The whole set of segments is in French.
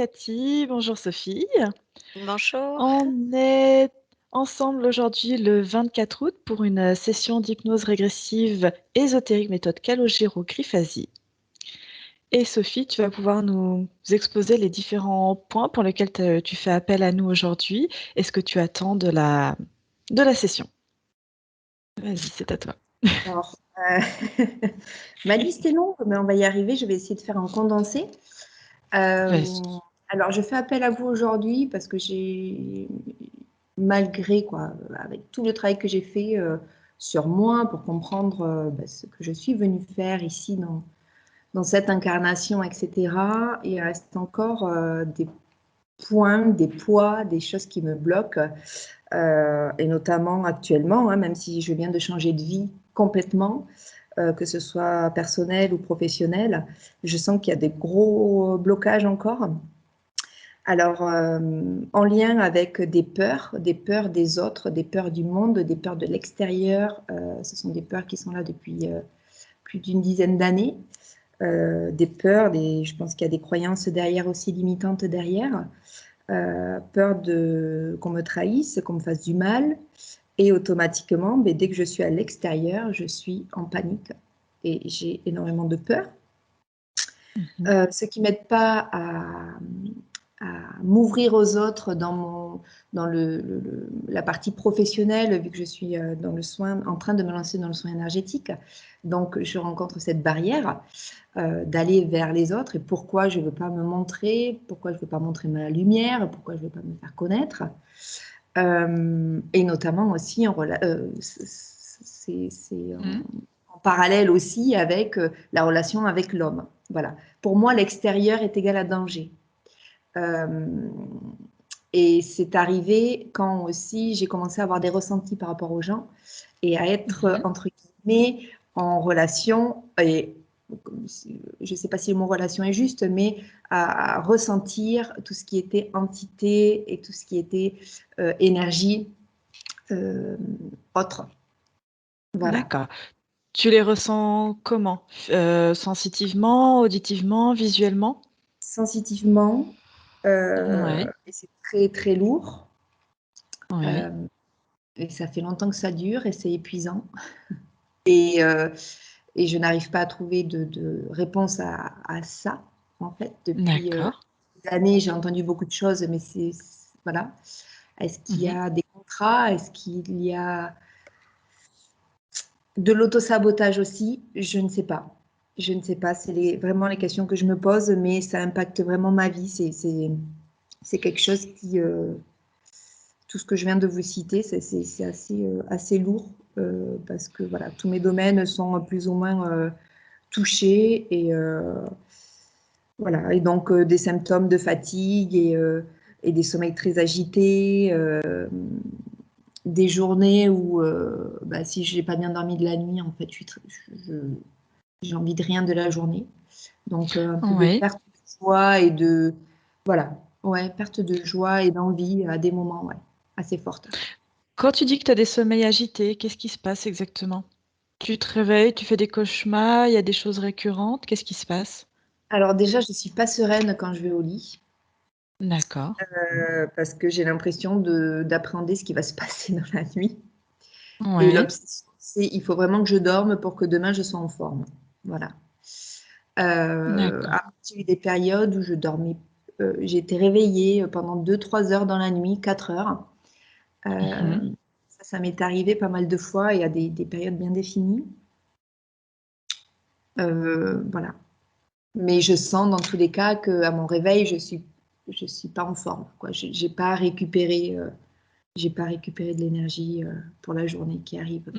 Cathy, bonjour Sophie. Bonjour. On est ensemble aujourd'hui le 24 août pour une session d'hypnose régressive ésotérique méthode Calogero-Grifasi. Et Sophie, tu vas pouvoir nous exposer les différents points pour lesquels tu fais appel à nous aujourd'hui et ce que tu attends de la session. Vas-y, c'est à toi. Alors, ma liste est longue, mais on va y arriver. Je vais essayer de faire un condensé. Vas-y. Alors, je fais appel à vous aujourd'hui parce que malgré avec tout le travail que j'ai fait sur moi pour comprendre ce que je suis venue faire ici dans cette incarnation, etc., il reste encore des points, des poids, des choses qui me bloquent. Et notamment actuellement, même si je viens de changer de vie complètement, que ce soit personnel ou professionnel, je sens qu'il y a des gros blocages encore. Alors, en lien avec des peurs des autres, des peurs du monde, des peurs de l'extérieur, ce sont des peurs qui sont là depuis plus d'une dizaine d'années. Des peurs, je pense qu'il y a des croyances derrière aussi limitantes derrière. Peur qu'on me trahisse, qu'on me fasse du mal. Et automatiquement, dès que je suis à l'extérieur, je suis en panique et j'ai énormément de peur. Ce qui ne m'aide pas à m'ouvrir aux autres dans la partie professionnelle, vu que je suis dans le soin, en train de me lancer dans le soin énergétique. Donc, je rencontre cette barrière d'aller vers les autres. Et pourquoi je ne veux pas me montrer, pourquoi je ne veux pas montrer ma lumière, pourquoi je ne veux pas me faire connaître. Et notamment aussi en parallèle aussi avec la relation avec l'homme. Voilà. Pour moi, l'extérieur est égal à danger. Et c'est arrivé quand aussi j'ai commencé à avoir des ressentis par rapport aux gens et à être, entre guillemets, en relation, et je ne sais pas si le mot relation est juste, mais à ressentir tout ce qui était entité et tout ce qui était énergie autre. Voilà. D'accord. Tu les ressens comment? Sensitivement, auditivement, visuellement? Sensitivement, Ouais. et c'est très très lourd. Oui. Et ça fait longtemps que ça dure et c'est épuisant. Et je n'arrive pas à trouver de réponse à ça, en fait. Depuis D'accord. des années, j'ai entendu beaucoup de choses, mais voilà. Est-ce qu'il y a des contrats? Est-ce qu'il y a de l'autosabotage aussi? Je ne sais pas. Je ne sais pas. C'est vraiment les questions que je me pose, mais ça impacte vraiment ma vie. C'est quelque chose qui... tout ce que je viens de vous citer, c'est assez lourd parce que voilà, tous mes domaines sont plus ou moins touchés et voilà, et donc des symptômes de fatigue et des sommeils très agités, des journées où si je n'ai pas bien dormi de la nuit, en fait, j'ai envie de rien de la journée. Donc un peu de perte de joie et de voilà, perte de joie et d'envie à des moments, assez fortes. Quand tu dis que tu as des sommeils agités, qu'est-ce qui se passe exactement? Tu te réveilles, tu fais des cauchemars, il y a des choses récurrentes, qu'est-ce qui se passe? Alors déjà, je ne suis pas sereine quand je vais au lit D'accord. parce que j'ai l'impression d'appréhender ce qui va se passer dans la nuit. Et Ouais. l'obsession, c'est il faut vraiment que je dorme pour que demain je sois en forme. Voilà. D'accord. Après, j'ai eu des périodes où je dormais, j'ai été réveillée pendant 2-3 heures dans la nuit, 4 heures. Ça m'est arrivé pas mal de fois et à des périodes bien définies. Voilà. Mais je sens dans tous les cas qu'à mon réveil, je suis pas en forme, quoi. J'ai pas récupéré de l'énergie pour la journée qui arrive.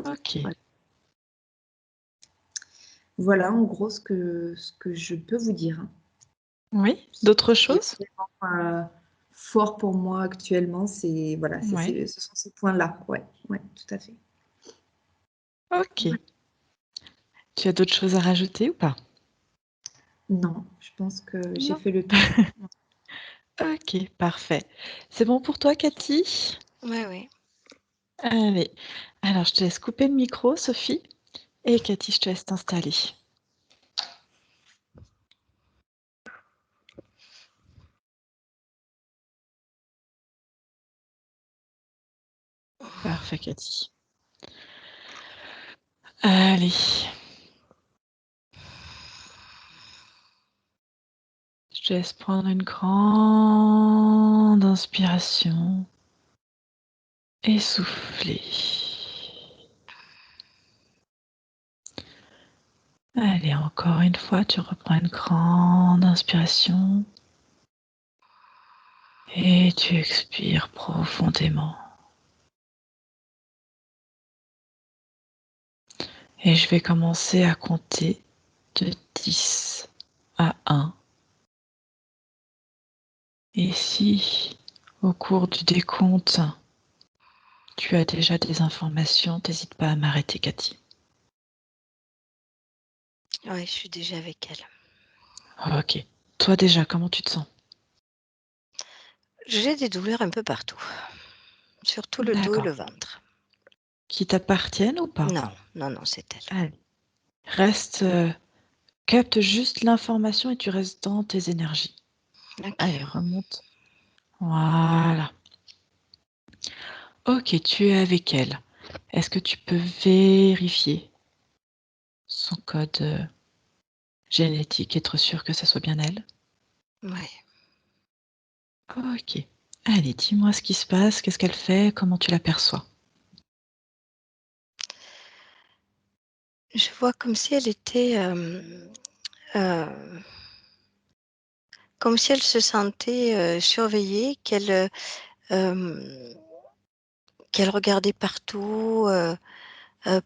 Ok. Voilà en gros ce que je peux vous dire. Oui. D'autres Ce qui est choses? vraiment fort pour moi actuellement, ce sont ces points-là. Ouais, tout à fait. Ok. Tu as d'autres choses à rajouter ou pas? Non, je pense que j'ai Non. fait le tour. Ok, parfait. C'est bon pour toi, Cathy? Oui, oui. Allez. Alors, je te laisse couper le micro, Sophie. Et Cathy, je te laisse t'installer. Parfait, Cathy. Allez. Je te laisse prendre une grande inspiration et souffler. Allez, encore une fois, tu reprends une grande inspiration et tu expires profondément. Et je vais commencer à compter de 10 à 1. Et si, au cours du décompte, tu as déjà des informations, n'hésite pas à m'arrêter, Cathy. Oui, je suis déjà avec elle. Ok. Toi déjà, comment tu te sens? J'ai des douleurs un peu partout, surtout le dos et le D'accord. ventre. Qui t'appartiennent ou pas? Non, non, non, c'est elle. Allez. Reste, capte juste l'information et tu restes dans tes énergies. Ok. Allez, remonte. Voilà. Ok, tu es avec elle. Est-ce que tu peux vérifier son code génétique, être sûr que ça soit bien elle? Ouais. Ok. Allez, dis-moi ce qui se passe, qu'est-ce qu'elle fait, comment tu l'aperçois? Je vois comme si elle était, comme si elle se sentait surveillée, qu'elle regardait partout,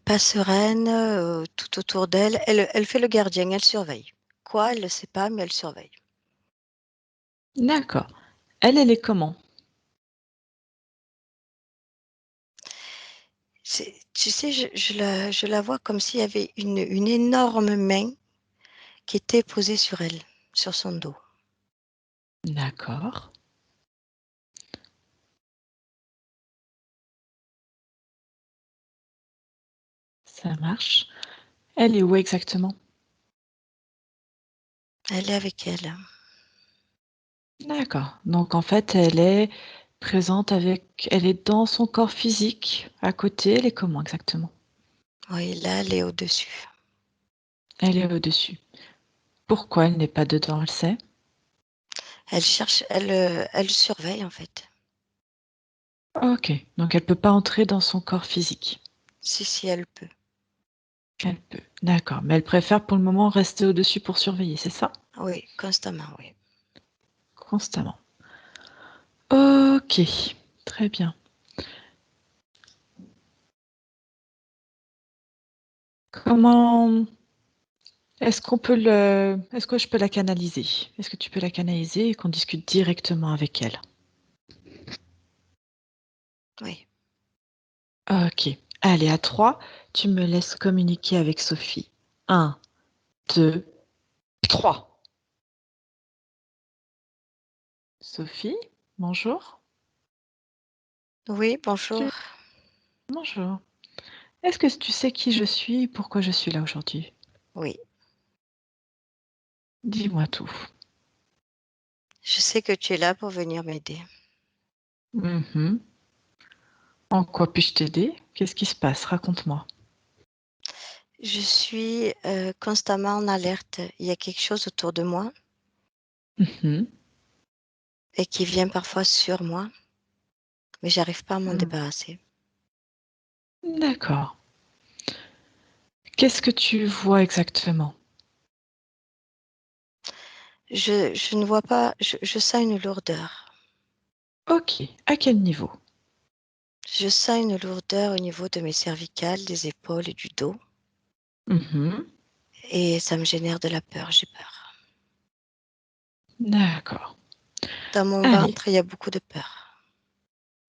pas sereine, tout autour d'elle. Elle fait le gardien, elle surveille. Quoi, elle ne sait pas, mais elle surveille. D'accord. Elle est comment? Tu sais, je la vois comme s'il y avait une énorme main qui était posée sur elle, sur son dos. D'accord, ça marche. Elle est où exactement? Elle est avec elle. D'accord. Donc en fait, elle est présente avec elle est dans son corps physique, à côté, elle est comment exactement? Oui, là, elle est au-dessus. Elle est au-dessus. Pourquoi elle n'est pas dedans, elle sait? Elle cherche, elle surveille en fait. OK, donc elle peut pas entrer dans son corps physique. Si, si, elle peut. Elle peut, d'accord, mais elle préfère pour le moment rester au-dessus pour surveiller, c'est ça? Oui, constamment, oui. Constamment. OK, très bien. Comment est-ce que je peux la canaliser? Est-ce que tu peux la canaliser et qu'on discute directement avec elle? Oui. OK. Allez, à 3, tu me laisses communiquer avec Sophie. 1, 2, 3. Sophie, bonjour. Oui, bonjour. Tu bonjour. Est-ce que tu sais qui je suis et pourquoi je suis là aujourd'hui? Oui. Dis-moi tout. Je sais que tu es là pour venir m'aider. Mmh. En quoi puis-je t'aider? Qu'est-ce qui se passe? Raconte-moi. Je suis constamment en alerte. Il y a quelque chose autour de moi Mmh. et qui vient parfois sur moi, mais j'arrive pas à m'en Mmh. débarrasser. D'accord. Qu'est-ce que tu vois exactement? Je ne vois pas, je sens une lourdeur. OK. À quel niveau? Je sens une lourdeur au niveau de mes cervicales, des épaules et du dos. Mmh. Et ça me génère de la peur, j'ai peur. D'accord. Dans mon Allez, ventre, il y a beaucoup de peur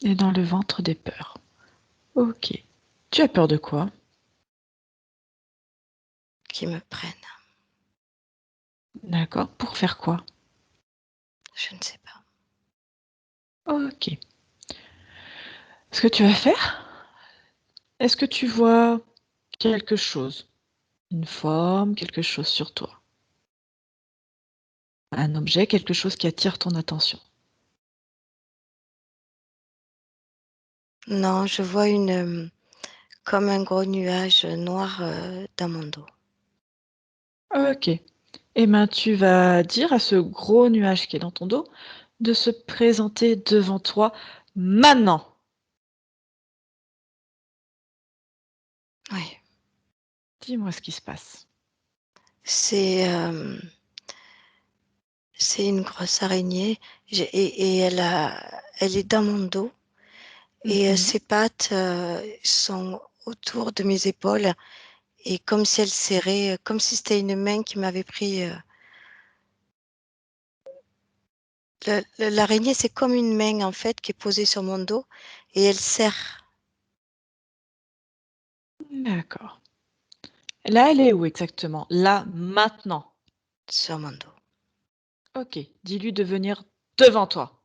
et dans le ventre des peurs. OK. Tu as peur de quoi? qui me prennent. D'accord. Pour faire quoi? Je ne sais pas. OK. Ce que tu vas faire, est-ce que tu vois quelque chose? Une forme, quelque chose sur toi? Un objet, quelque chose qui attire ton attention? Non, je vois comme un gros nuage noir dans mon dos. Ok. Eh bien, tu vas dire à ce gros nuage qui est dans ton dos de se présenter devant toi maintenant. Oui. Dis-moi ce qui se passe. C'est une grosse araignée et elle est dans mon dos et Mhm. ses pattes sont autour de mes épaules et comme si elle serrait, comme si c'était une main qui m'avait pris. L'araignée, c'est comme une main en fait qui est posée sur mon dos et elle serre D'accord. Là, elle est où exactement? Là, maintenant. sur mon dos. Ok. Dis-lui de venir devant toi.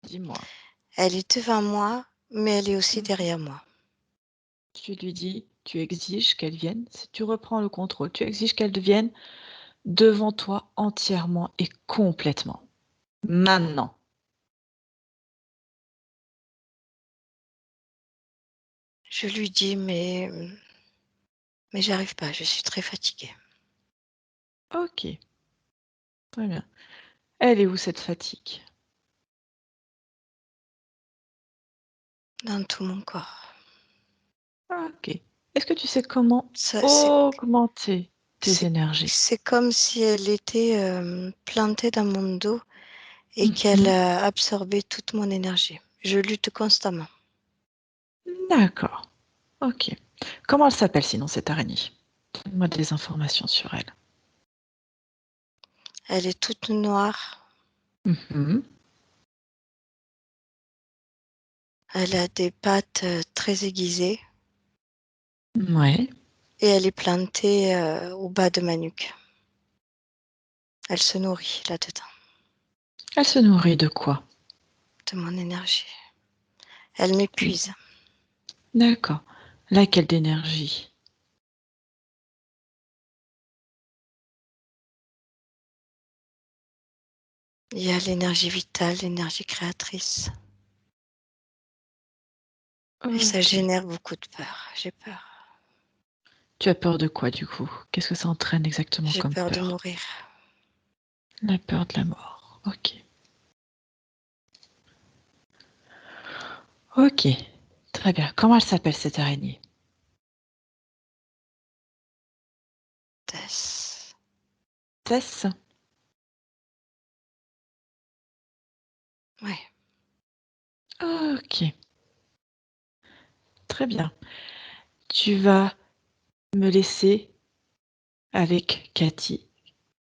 Dis-moi. Elle est devant moi, mais elle est aussi Mhm. derrière moi. Tu lui dis, tu exiges qu'elle vienne. Si tu reprends le contrôle, tu exiges qu'elle vienne devant toi entièrement et complètement. Maintenant. Je lui dis, mais j'arrive pas, je suis très fatiguée. Ok. Très bien. Elle est où cette fatigue? Dans tout mon corps. Ok. Est-ce que tu sais comment Ça, augmenter tes c'est, énergies? c'est comme si elle était plantée dans mon dos et qu'elle Mhm. absorbait toute mon énergie. Je lutte constamment. D'accord. Ok. Comment elle s'appelle sinon cette araignée? Donne-moi des informations sur elle. Elle est toute noire. Mhm. Elle a des pattes très aiguisées Ouais. et elle est plantée au bas de ma nuque. Elle se nourrit là-dedans Elle se nourrit de quoi? de mon énergie. Elle m'épuise. D'accord. Laquelle d'énergie? Il y a l'énergie vitale, l'énergie créatrice. Et ça Ok. génère beaucoup de peur. J'ai peur. Tu as peur de quoi du coup? Qu'est-ce que ça entraîne exactement J'ai comme peur de peur? mourir. La peur de la mort. Ok. Ok. Très bien. Comment elle s'appelle cette araignée? Tess. Tess? Ouais. Ok. Très bien. Tu vas me laisser avec Cathy.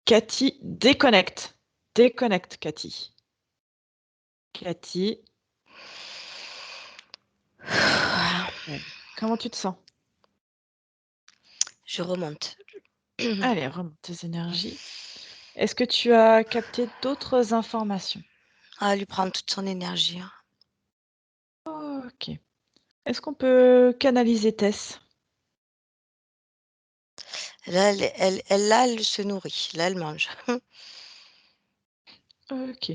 Cathy, déconnecte. Déconnecte, Cathy. Cathy. Ouais. Comment tu te sens? Je remonte. Allez, remonte tes énergies. Est-ce que tu as capté d'autres informations? Ah, elle lui prend toute son énergie, hein. Ok. Est-ce qu'on peut canaliser Tess? Là, là, elle se nourrit. Là, elle mange. Ok.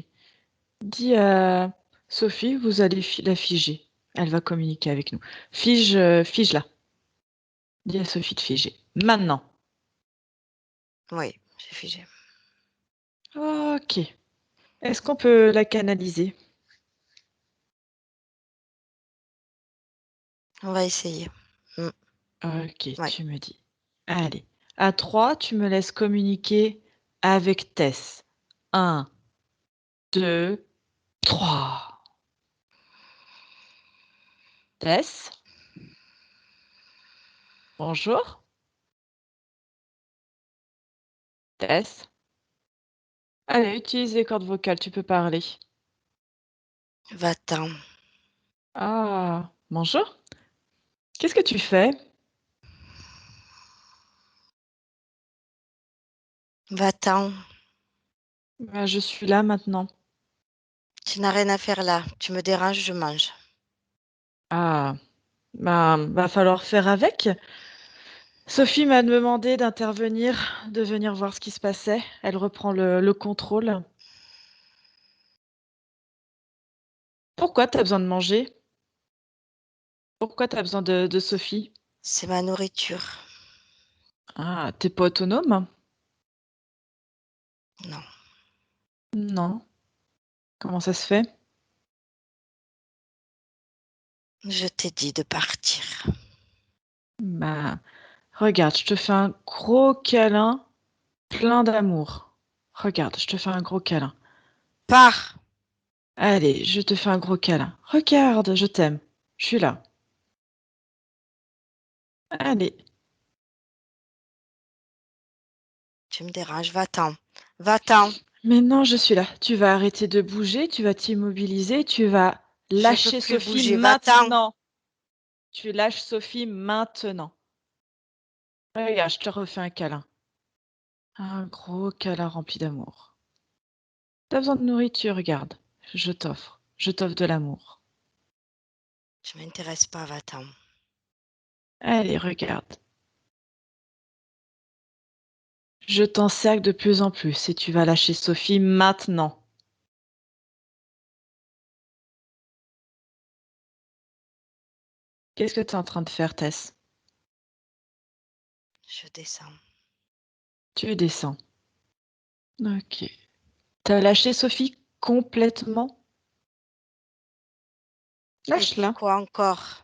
Dis à Sophie, vous allez la figer. Elle va communiquer avec nous. Fige-la. Dis à Sophie de figer. Maintenant. Oui, j'ai figé. Ok. Est-ce qu'on peut la canaliser? On va essayer. Mm. Ok, Ouais. tu me dis. Allez. À 3, tu me laisses communiquer avec Tess. Un, 2, 3. Tess, bonjour. Tess. Allez, utilise les cordes vocales, tu peux parler. Va-t'en. Ah, bonjour. Qu'est-ce que tu fais? Va-t'en. Je suis là maintenant. Tu n'as rien à faire là. Tu me déranges, je mange. Ah, va falloir faire avec. Sophie m'a demandé d'intervenir, de venir voir ce qui se passait. Elle reprend le contrôle. Pourquoi tu as besoin de manger? Pourquoi tu as besoin de Sophie? C'est ma nourriture. Ah, t'es pas autonome? Non. Non. Comment ça se fait? Je t'ai dit de partir. Bah, regarde, je te fais un gros câlin plein d'amour. Regarde, je te fais un gros câlin. Pars! Allez, je te fais un gros câlin. Regarde, je t'aime. Je suis là. Allez. Tu me déranges, va-t'en. Va-t'en. Mais non, je suis là. Tu vas arrêter de bouger, tu vas t'immobiliser, tu vas Je peux lâcher plus Sophie bouger, va-t'en. maintenant. Tu lâches Sophie maintenant. Regarde, je te refais un câlin. Un gros câlin rempli d'amour. T'as besoin de nourriture, regarde. Je t'offre. Je t'offre de l'amour. Je m'intéresse pas, va-t'en. Allez, regarde. Je t'encercle de plus en plus et tu vas lâcher Sophie maintenant. Qu'est-ce que tu es en train de faire, Tess? Je descends. Tu descends. Ok. T'as lâché Sophie complètement? Et Lâche-la. pourquoi encore?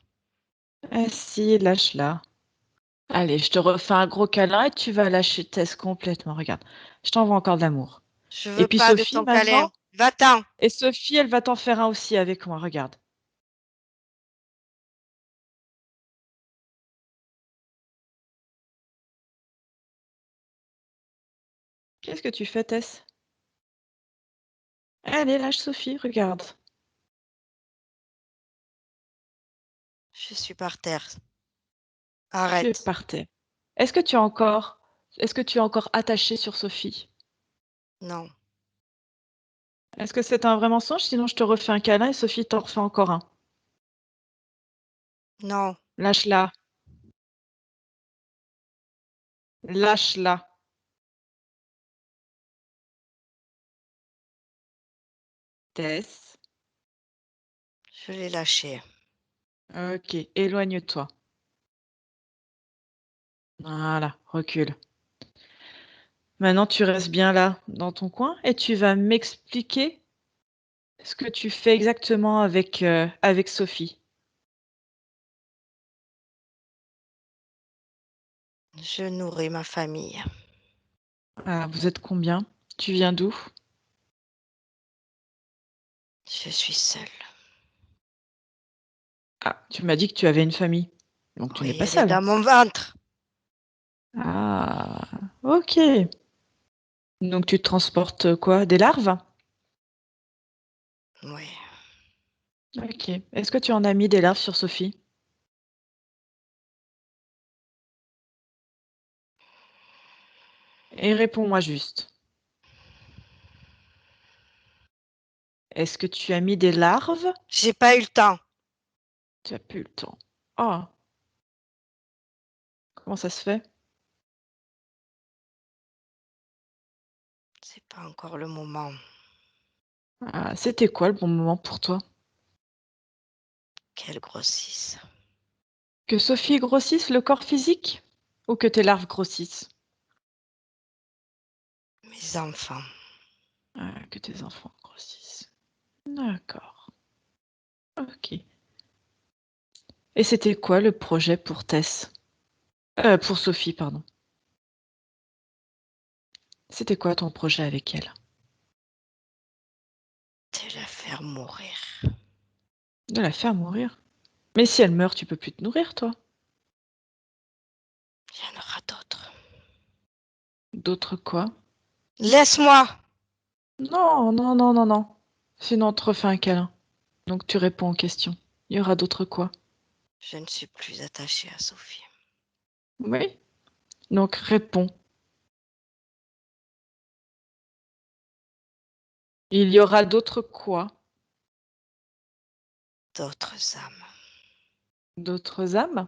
Ah si, lâche-la. Allez, je te refais un gros câlin et tu vas lâcher Tess complètement. Regarde, je t'envoie encore de l'amour. Je Et veux puis pas de Sophie, ton câlin. maintenant. Va-t'en. Et Sophie, elle va t'en faire un aussi avec moi. Regarde. Qu'est-ce que tu fais, Tess? Allez, lâche Sophie, regarde. Je suis par terre. Tu es Arrête. par terre. Est-ce que tu es encore attaché sur Sophie? Non. Est-ce que c'est un vrai mensonge? Sinon, je te refais un câlin et Sophie t'en refait encore un. Non. Lâche-la. Lâche-la. Tess. Je l'ai lâché. Ok, éloigne-toi. Voilà, recule. Maintenant, tu restes bien là, dans ton coin, et tu vas m'expliquer ce que tu fais exactement avec Sophie. Je nourris ma famille. Ah, vous êtes combien? Tu viens d'où? Je suis seule. Ah, tu m'as dit que tu avais une famille. Donc tu n'es Oui, pas elle est seule. dans mon ventre. Ah, ok. Donc tu transportes quoi? Des larves? Oui. Ok. Est-ce que tu en as mis des larves sur Sophie? Et réponds-moi juste. Est-ce que tu as mis des larves? J'ai pas eu le temps. Tu as plus le temps. Ah, comment ça se fait? C'est pas encore le moment. Ah, c'était quoi le bon moment pour toi? Qu'elle grossisse. Que Sophie grossisse le corps physique? Ou que tes larves grossissent? Mes enfants. Ah, que tes enfants grossissent. D'accord. Ok. Et c'était quoi le projet pour Tess? Pour Sophie, pardon. C'était quoi ton projet avec elle? De la faire mourir. De la faire mourir? Mais si elle meurt, tu peux plus te nourrir, toi. Il y en aura d'autres. D'autres quoi? Laisse-moi. Non, non, non, non, non. Sinon, on te refait un câlin. Donc tu réponds aux questions. Il y aura d'autres quoi? Je ne suis plus attachée à Sophie. Oui. Donc réponds. Il y aura d'autres quoi? D'autres âmes. D'autres âmes?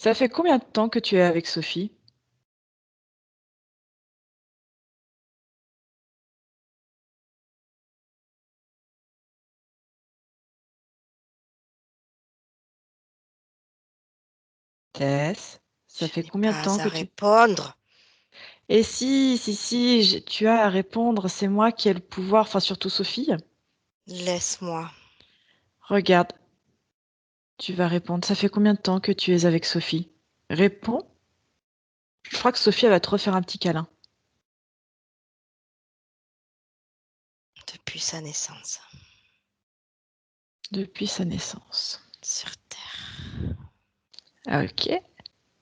Ça fait combien de temps que tu es avec Sophie? Tess, ça Je fait n'ai combien de temps pas que à tu... répondre. Et si, tu as à répondre, c'est moi qui ai le pouvoir, enfin surtout Sophie. Laisse-moi. Regarde, tu vas répondre. Ça fait combien de temps que tu es avec Sophie? Réponds. Je crois que Sophie elle va te refaire un petit câlin. Depuis sa naissance Depuis sa naissance. sur Terre. Ah, ok. Il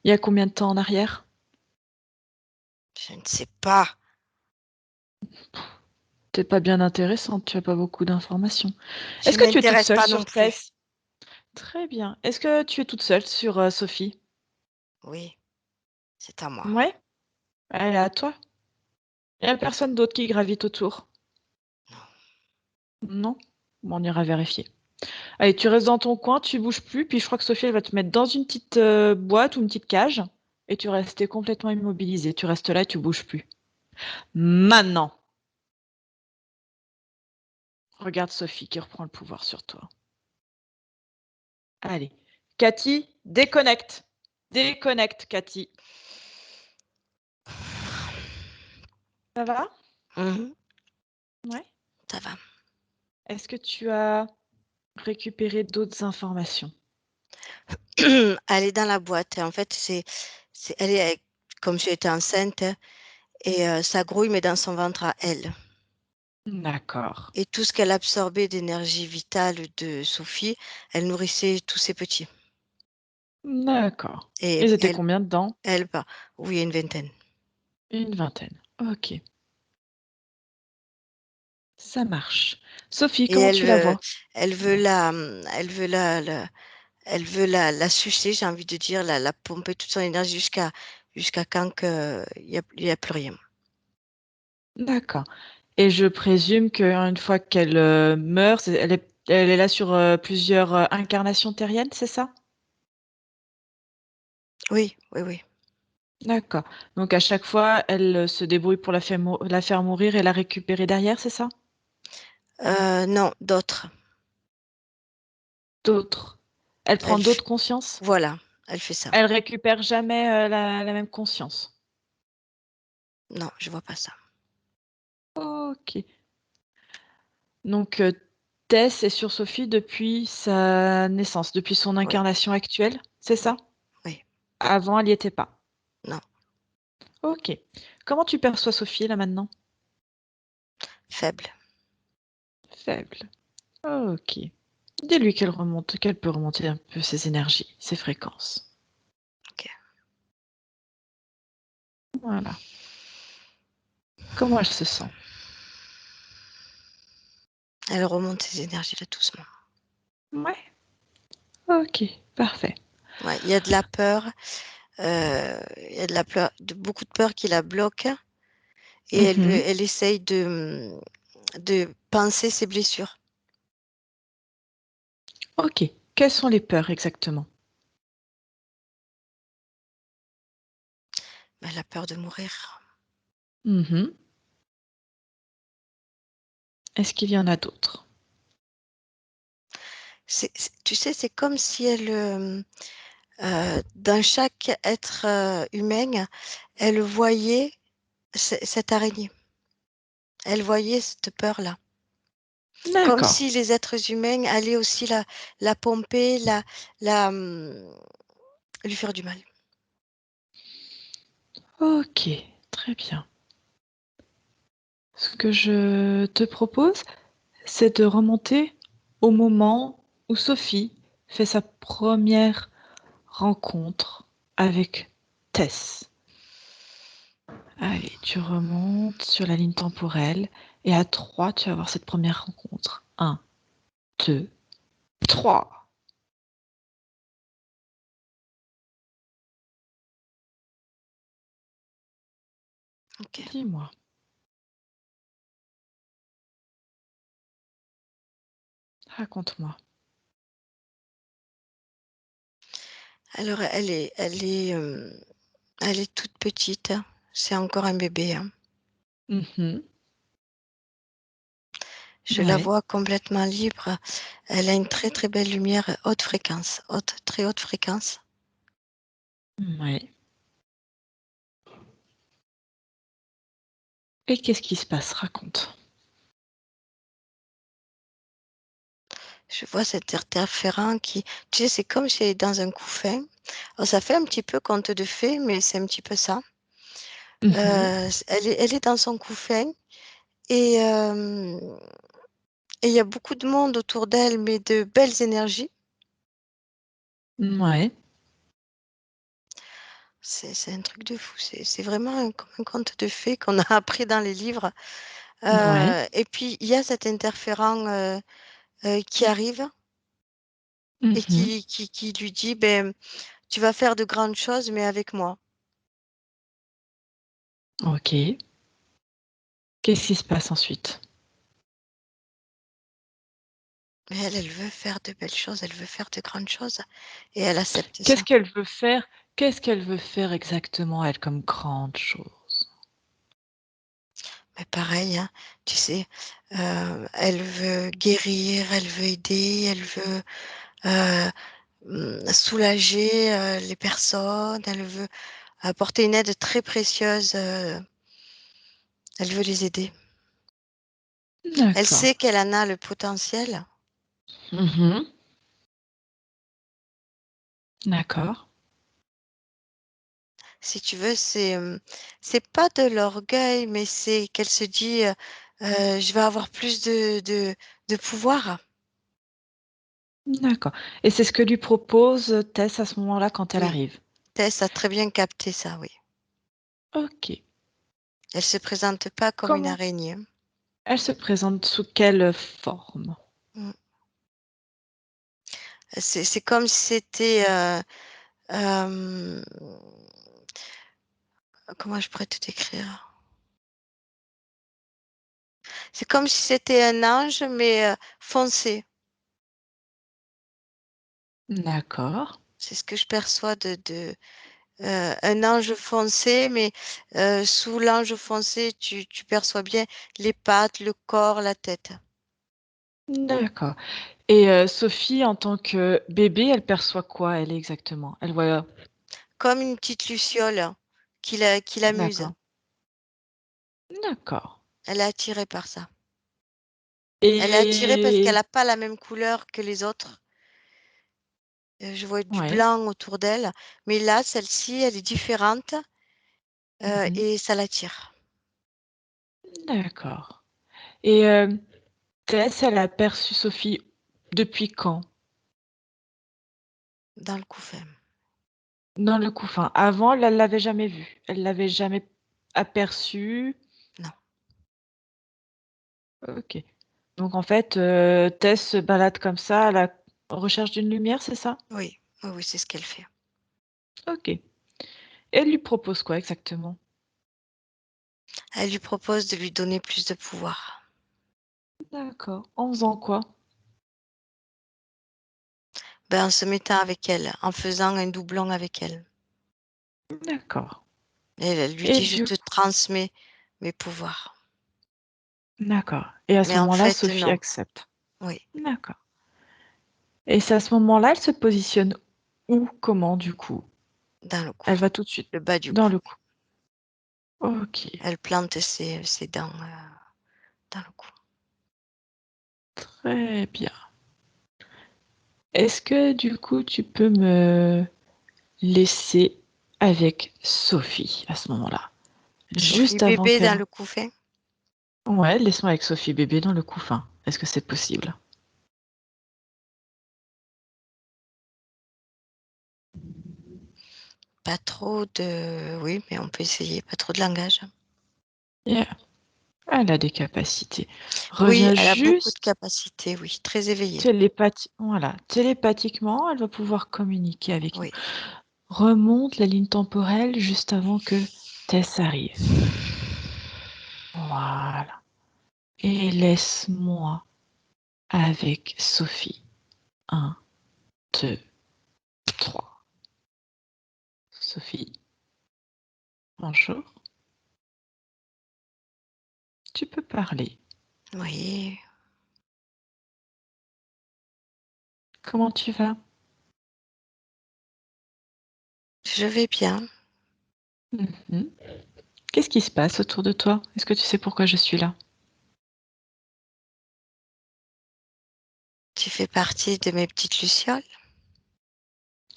y a combien de temps en arrière? Je ne sais pas. T'es pas bien intéressante, tu as pas beaucoup d'informations. Je Est-ce que tu es toute m'intéresse seule pas non sur plus. Tess? Très bien. Est-ce que tu es toute seule sur Sophie? Oui, c'est à moi. Ouais. Elle est à toi. Il n'y a personne d'autre qui gravite autour. Non? Bon, on ira vérifier. Allez, tu restes dans ton coin, tu bouges plus, puis je crois que Sophie, elle va te mettre dans une petite boîte ou une petite cage, et tu restes complètement immobilisé. Tu restes là et tu bouges plus. Maintenant, regarde Sophie qui reprend le pouvoir sur toi. Allez. Cathy, déconnecte. Déconnecte, Cathy. Ça va? Mhm, Ouais. ça va. Est-ce que tu as récupéré d'autres informations? Elle est dans la boîte. En fait, elle est comme si elle était enceinte et ça grouille, mais dans son ventre à elle. D'accord. Et tout ce qu'elle absorbait d'énergie vitale de Sophie, elle nourrissait tous ses petits. D'accord. Et Ils étaient elle, combien dedans? elle, bah, oui, une vingtaine. Une vingtaine. Ok. Ça marche. Sophie, Et comment tu la vois? elle veut la sucer, j'ai envie de dire, la pomper toute son énergie jusqu'à quand il y a plus rien. D'accord. Et je présume qu'une fois qu'elle meurt, elle est là sur plusieurs incarnations terriennes, c'est ça? Oui, oui, oui. D'accord. Donc à chaque fois, elle se débrouille pour la faire mourir et la récupérer derrière, c'est ça? Non, d'autres. D'autres. Elle Elle, prend d'autres consciences? voilà, elle fait ça. Elle récupère jamais la même conscience. Non, je vois pas ça. Ok. Donc Tess est sur Sophie depuis sa naissance, depuis son Oui, incarnation actuelle, c'est oui, ça? oui. Avant, elle n'y était pas. Non, Ok. Comment tu perçois Sophie là maintenant? faible. Faible. Ok. Dis-lui qu'elle peut remonter un peu ses énergies, ses fréquences. Ok. Voilà. Comment elle se sent? Elle remonte ses énergies là doucement. Ouais. Ok. Parfait. Ouais, il y a de la peur, il y a de la peur, beaucoup de peur qui la bloque et Mhm. elle essaye de penser ses blessures. Ok. Quelles sont les peurs exactement? Elle a peur de mourir. Mhm. Est-ce qu'il y en a d'autres? Tu sais, c'est comme si dans chaque être humain, elle voyait cette araignée. Elle voyait cette peur-là. Comme D'accord. si les êtres humains allaient aussi la pomper, lui faire du mal. Ok. Très bien. Ce que je te propose, c'est de remonter au moment où Sophie fait sa première rencontre avec Tess. Allez, tu remontes sur la ligne temporelle et à 3, tu vas avoir cette première rencontre. Un, 2, 3. Ok. Dis-moi. Raconte-moi. Alors elle est toute petite, hein. C'est encore un bébé, hein. Mhm. Je la Ouais. vois complètement libre. Elle a une très, très belle lumière, haute fréquence, très haute fréquence. Ouais. Et qu'est-ce qui se passe? Raconte. Je vois cet interférent qui tu sais, c'est comme si elle est dans un couffin. Alors ça fait un petit peu conte de fées, mais c'est un petit peu ça. Mhm. Elle est dans son couffin et il y a beaucoup de monde autour d'elle, mais de belles énergies. Ouais. C'est un truc de fou. C'est vraiment comme un conte de fées qu'on a appris dans les livres. Ouais. Et puis il y a cet interférent, qui arrive et Mhm. qui lui dit: «Beh, tu vas faire de grandes choses, mais avec moi». OK. Qu'est-ce qui se passe ensuite? Mais elle veut faire de belles choses, elle veut faire de grandes choses et elle accepte Qu'est-ce ça. qu'elle veut faire? Qu'est-ce qu'elle veut faire exactement, elle, comme grande chose? Mais pareil, hein, tu sais, elle veut guérir, elle veut aider, elle veut, heu, soulager, les personnes, elle veut apporter une aide très précieuse, elle veut les aider. Elle D'accord. sait qu'elle en a le potentiel. Mhm. D'accord. Si tu veux, c'est pas de l'orgueil, mais c'est qu'elle se dit, «Je vais avoir plus de pouvoir». D'accord. Et c'est ce que lui propose, Tess à ce moment-là quand elle Oui, arrive? Tess a très bien capté ça, oui. OK. Elle se présente pas comme une Comment araignée. elle se présente sous quelle forme? Mmh. C'est comme si c'était, hem, comment je pourrais te décrire? C'est comme si c'était un ange, mais, foncé. D'accord. C'est ce que je perçois un ange foncé, mais, sous l'ange foncé, tu perçois bien les pattes, le corps, la tête. D'accord. Et Sophie, en tant que bébé, elle perçoit quoi, elle, exactement? Elle voit Comme une petite luciole qui l'amuse. d'accord. D'accord. Elle est attirée par ça. Elle est attirée parce qu'elle Et a pas la même couleur que les autres. Je vois du ouais. blanc autour d'elle, mais là, celle-ci, elle est différente, Mmh. et ça l'attire. D'accord. Et Tess, elle a perçu Sophie depuis quand? Dans le couffin. Dans le couffin. Avant, elle l'avait jamais vue? Elle l'avait jamais aperçue? Non, OK. Donc en fait, Tess se balade comme ça à la recherche d'une lumière, c'est ça? oui, oui, oui, c'est ce qu'elle fait. OK. Et elle lui propose quoi exactement? Elle lui propose de lui donner plus de pouvoir. D'accord. En faisant quoi? Ben, en se mettant avec elle, en faisant un doublon avec elle. D'accord. Et elle lui Et dit: «Je du te transmets mes pouvoirs». d'accord. Et à ce Mais en moment-là, fait, Sophie non. accepte? Oui, D'accord. Et c'est à ce moment-là, elle se positionne où? Comment du coup? dans le cou, Elle va tout de suite le bas du dans cou. le cou. OK, Elle plante ses dents, dans le cou. très bien. Est-ce que du coup, tu peux me laisser avec Sophie à ce moment-là? Sophie Juste avant bébé dans qu'elle le couffin? ouais, laisse-moi avec Sophie bébé dans le couffin. Est-ce que c'est possible? Pas trop de oui, mais on peut essayer, pas trop de langage. Yeah, elle a des capacités. Oui, Reviens elle a beaucoup de juste capacités, oui, très éveillée. voilà, télépathiquement, elle va pouvoir communiquer avec nous. Oui. Remonte la ligne temporelle juste avant que Tess arrive. Voilà. Et laisse-moi avec Sophie. Un, 2, 3. Sophie, bonjour. Tu peux parler. Oui, Comment tu vas? je vais bien. Mhm. Qu'est-ce qui se passe autour de toi? Est-ce que tu sais pourquoi je suis là? Tu fais partie de mes petites lucioles,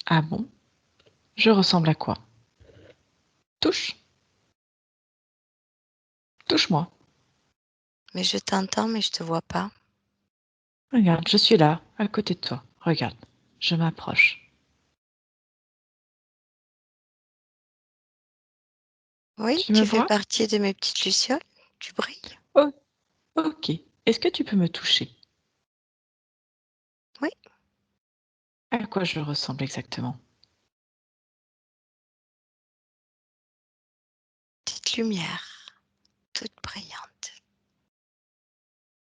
Ah bon? Je ressemble à quoi? Touche, touche-moi. mais je t'entends, mais je te vois pas. Regarde, je suis là, à côté de toi. Regarde, je m'approche. Oui, Tu me tu fais vois? partie de mes petites lucioles. Tu brilles. Oh, ok. Est-ce que tu peux me toucher? Oui, À quoi je ressemble exactement? petite lumière, toute brillante.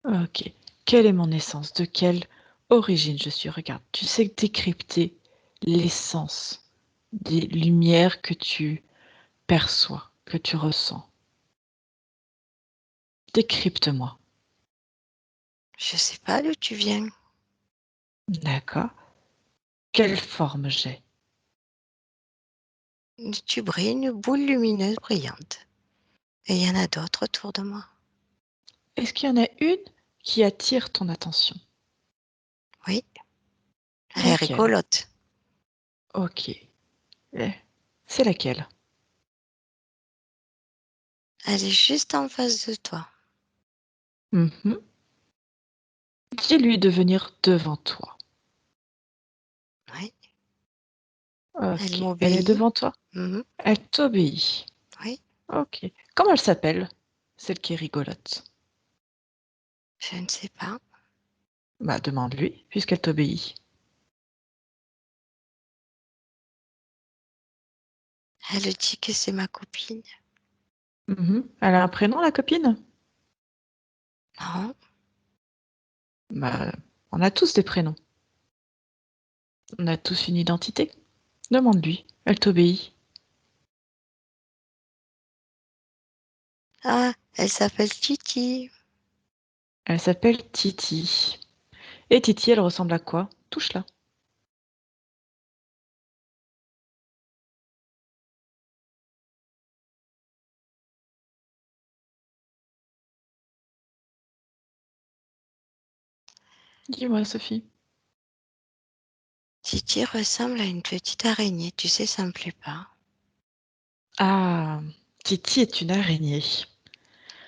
Ok. Quelle est mon essence? De quelle origine je suis? Regarde, tu sais décrypter l'essence des lumières que tu perçois, que tu ressens. Décrypte-moi. Je sais pas d'où tu viens. D'accord. Quelle forme j'ai? Tu brilles, une boule lumineuse brillante. Et il y en a d'autres autour de moi. Est-ce qu'il y en a une qui attire ton attention? Oui, elle est Laquelle? rigolote. Ok. C'est laquelle? Elle est juste en face de toi. Mhm. Dis-lui de venir devant toi. Oui, elle Ok. Elle est m'obéit. devant toi? Mhm. Elle t'obéit. Oui, Ok. Comment elle s'appelle? Celle qui est rigolote. je ne sais pas. Bah, demande-lui, puisqu'elle t'obéit. Elle dit que c'est ma copine. Mhm. Elle a un prénom, la copine? Non, Bah, on a tous des prénoms. On a tous une identité. Demande-lui. Elle t'obéit. ah, elle s'appelle Titi. Elle s'appelle Titi. Et Titi, elle ressemble à quoi? Touche-la. Dis-moi, Sophie. Titi ressemble à une petite araignée. Tu sais, ça me plaît pas. Ah, Titi est une araignée.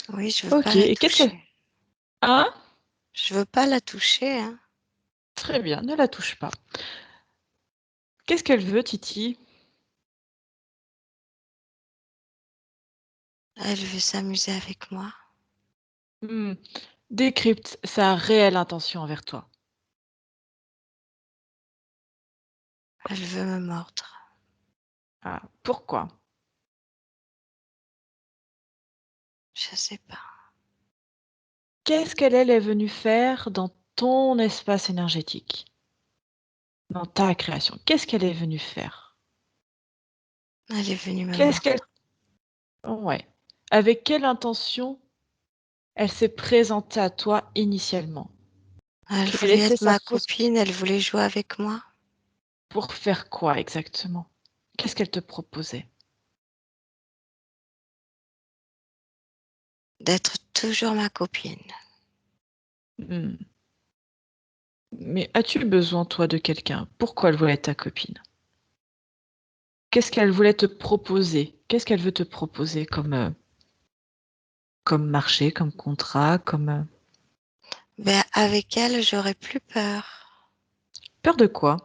Oui, je veux pas Ok, la et qu'est-ce qu'elle... toucher. Ah, Je veux pas la toucher, hein. très bien, ne la touche pas. Qu'est-ce qu'elle veut, Titi? Elle veut s'amuser avec moi. Hmm, décrypte sa réelle intention envers toi. Elle veut me mordre. Ah, pourquoi? Je sais pas. Qu'est-ce qu'elle est venue faire dans ton espace énergétique? Dans ta création? Qu'est-ce qu'elle est venue faire? Elle est venue me Qu'est-ce qu'elle... mordre. Ouais. Avec quelle intention elle s'est présentée à toi initialement? Elle Quelle voulait était être sa ma fausse... copine. Elle voulait jouer avec moi. Pour faire quoi exactement? Qu'est-ce qu'elle te proposait? D'être toujours ma copine. Hmm. Mais as-tu besoin, toi, de quelqu'un? Pourquoi elle voulait être ta copine? Qu'est-ce qu'elle voulait te proposer? Qu'est-ce qu'elle veut te proposer comme marché, comme contrat, comme... Ben, avec elle, j'aurais plus peur. Peur de quoi?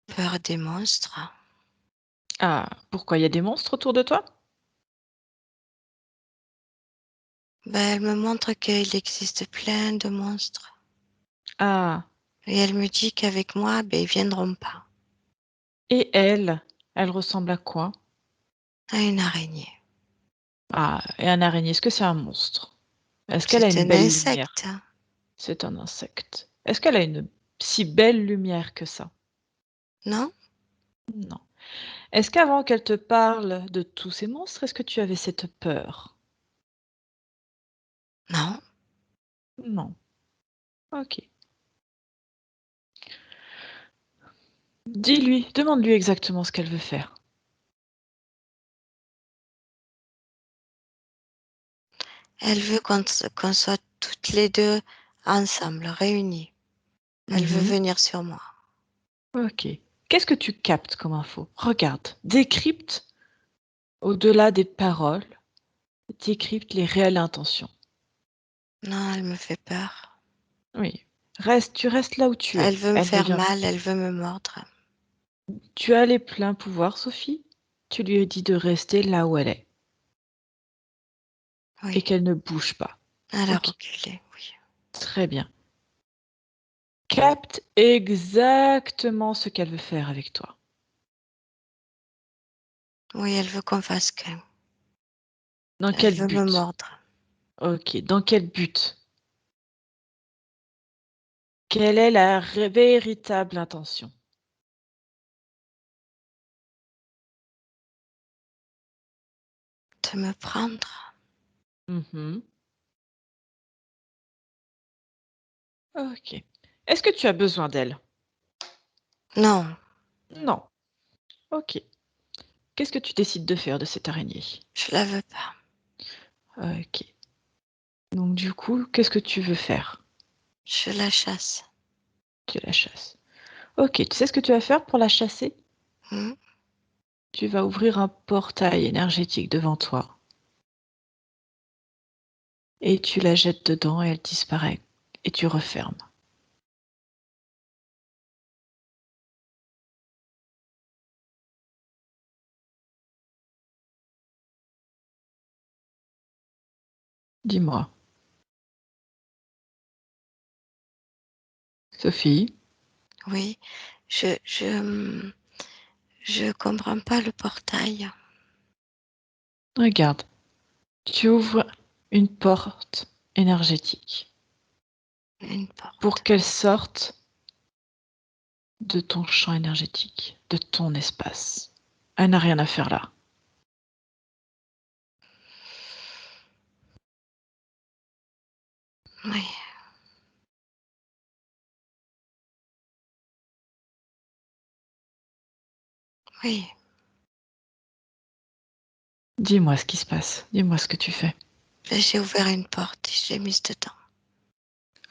Peur des monstres. Ah, pourquoi il y a des monstres autour de toi? Ben, elle me montre qu'il existe plein de monstres. Ah, Et elle me dit qu'avec moi, ben, ils viendront pas. et elle ressemble à quoi? À une araignée. Ah, et un araignée, est-ce que c'est un monstre? Est-ce qu'elle a C'est une un belle lumière? insecte. C'est un insecte. Est-ce qu'elle a une si belle lumière que ça? Non? Non. Est-ce qu'avant qu'elle te parle de tous ces monstres, est-ce que tu avais cette peur? Non, Non. OK. Dis-lui, demande-lui exactement ce qu'elle veut faire. elle veut qu'on soit toutes les 2 ensemble, réunies. Elle veut Mmh. venir sur moi. OK. Qu'est-ce que tu captes comme info? Regarde, décrypte au-delà des paroles, décrypte les réelles intentions. Non, elle me fait peur. Oui. Tu restes là où tu Elle es. veut me Elle ne faire vient mal, elle veut me mordre. Tu as les pleins pouvoirs, Sophie. Tu lui as dit de rester là où elle est et Oui, qu'elle ne bouge pas. elle a OK, reculé, oui. très bien. Capte exactement ce qu'elle veut faire avec toi. Oui, elle veut qu'on fasse qu'un. Dans Elle quel veut me but? mordre. OK, dans quel but? Quelle est la véritable intention? De me prendre. Mmh. OK. Est-ce que tu as besoin d'elle? Non, Non. OK. Qu'est-ce que tu décides de faire de cette araignée? je la veux pas. OK. Donc du coup, qu'est-ce que tu veux faire? Je la chasse. Tu la chasses. OK, tu sais ce que tu vas faire pour la chasser? Mmh. Tu vas ouvrir un portail énergétique devant toi et tu la jettes dedans et elle disparaît et tu refermes. Dis-moi, Sophie, Oui, je comprends pas le portail. regarde, tu ouvres une porte énergétique Une pour porte. qu'elle sorte de ton champ énergétique, de ton espace. Elle n'a rien à faire là. Oui, oui. Dis-moi ce qui se passe, dis-moi ce que tu fais. Là, j'ai ouvert une porte et je l'ai mise dedans.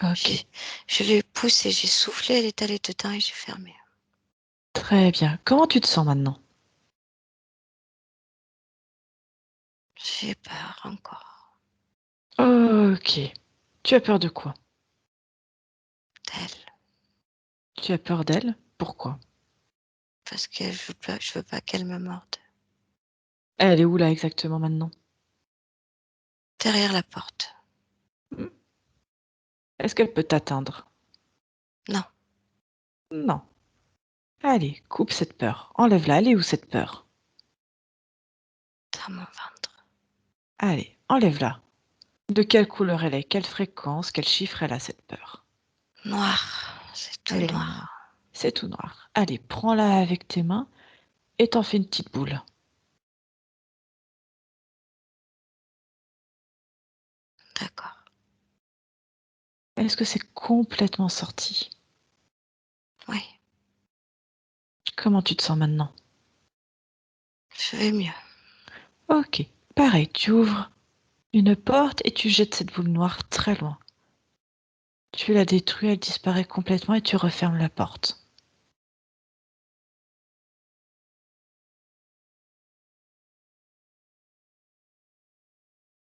OK, J'ai je l'ai poussée, j'ai soufflé, elle est allée dedans et j'ai fermé. très bien. Comment tu te sens maintenant? J'ai peur encore OK. Tu as peur de quoi? d'elle, Tu as peur d'elle? Pourquoi? parce que je veux pas qu'elle me morde. Elle est où là exactement maintenant? Derrière la porte. Mmh. Est-ce qu'elle peut t'atteindre? Non, Non. Allez, coupe cette peur. Enlève-la. Elle est où cette peur? dans mon ventre. Allez, enlève-la. De quelle couleur elle est? Quelle fréquence? Quel chiffre elle a cette peur? Noir, c'est tout Elle est noir. noire. C'est tout noir. Allez, prends-la avec tes mains et t'en fais une petite boule. D'accord. Est-ce que c'est complètement sorti? Oui, Comment tu te sens maintenant? je vais mieux. OK. Pareil, tu ouvres une porte et tu jettes cette boule noire très loin. Tu la détruis, elle disparaît complètement et tu refermes la porte.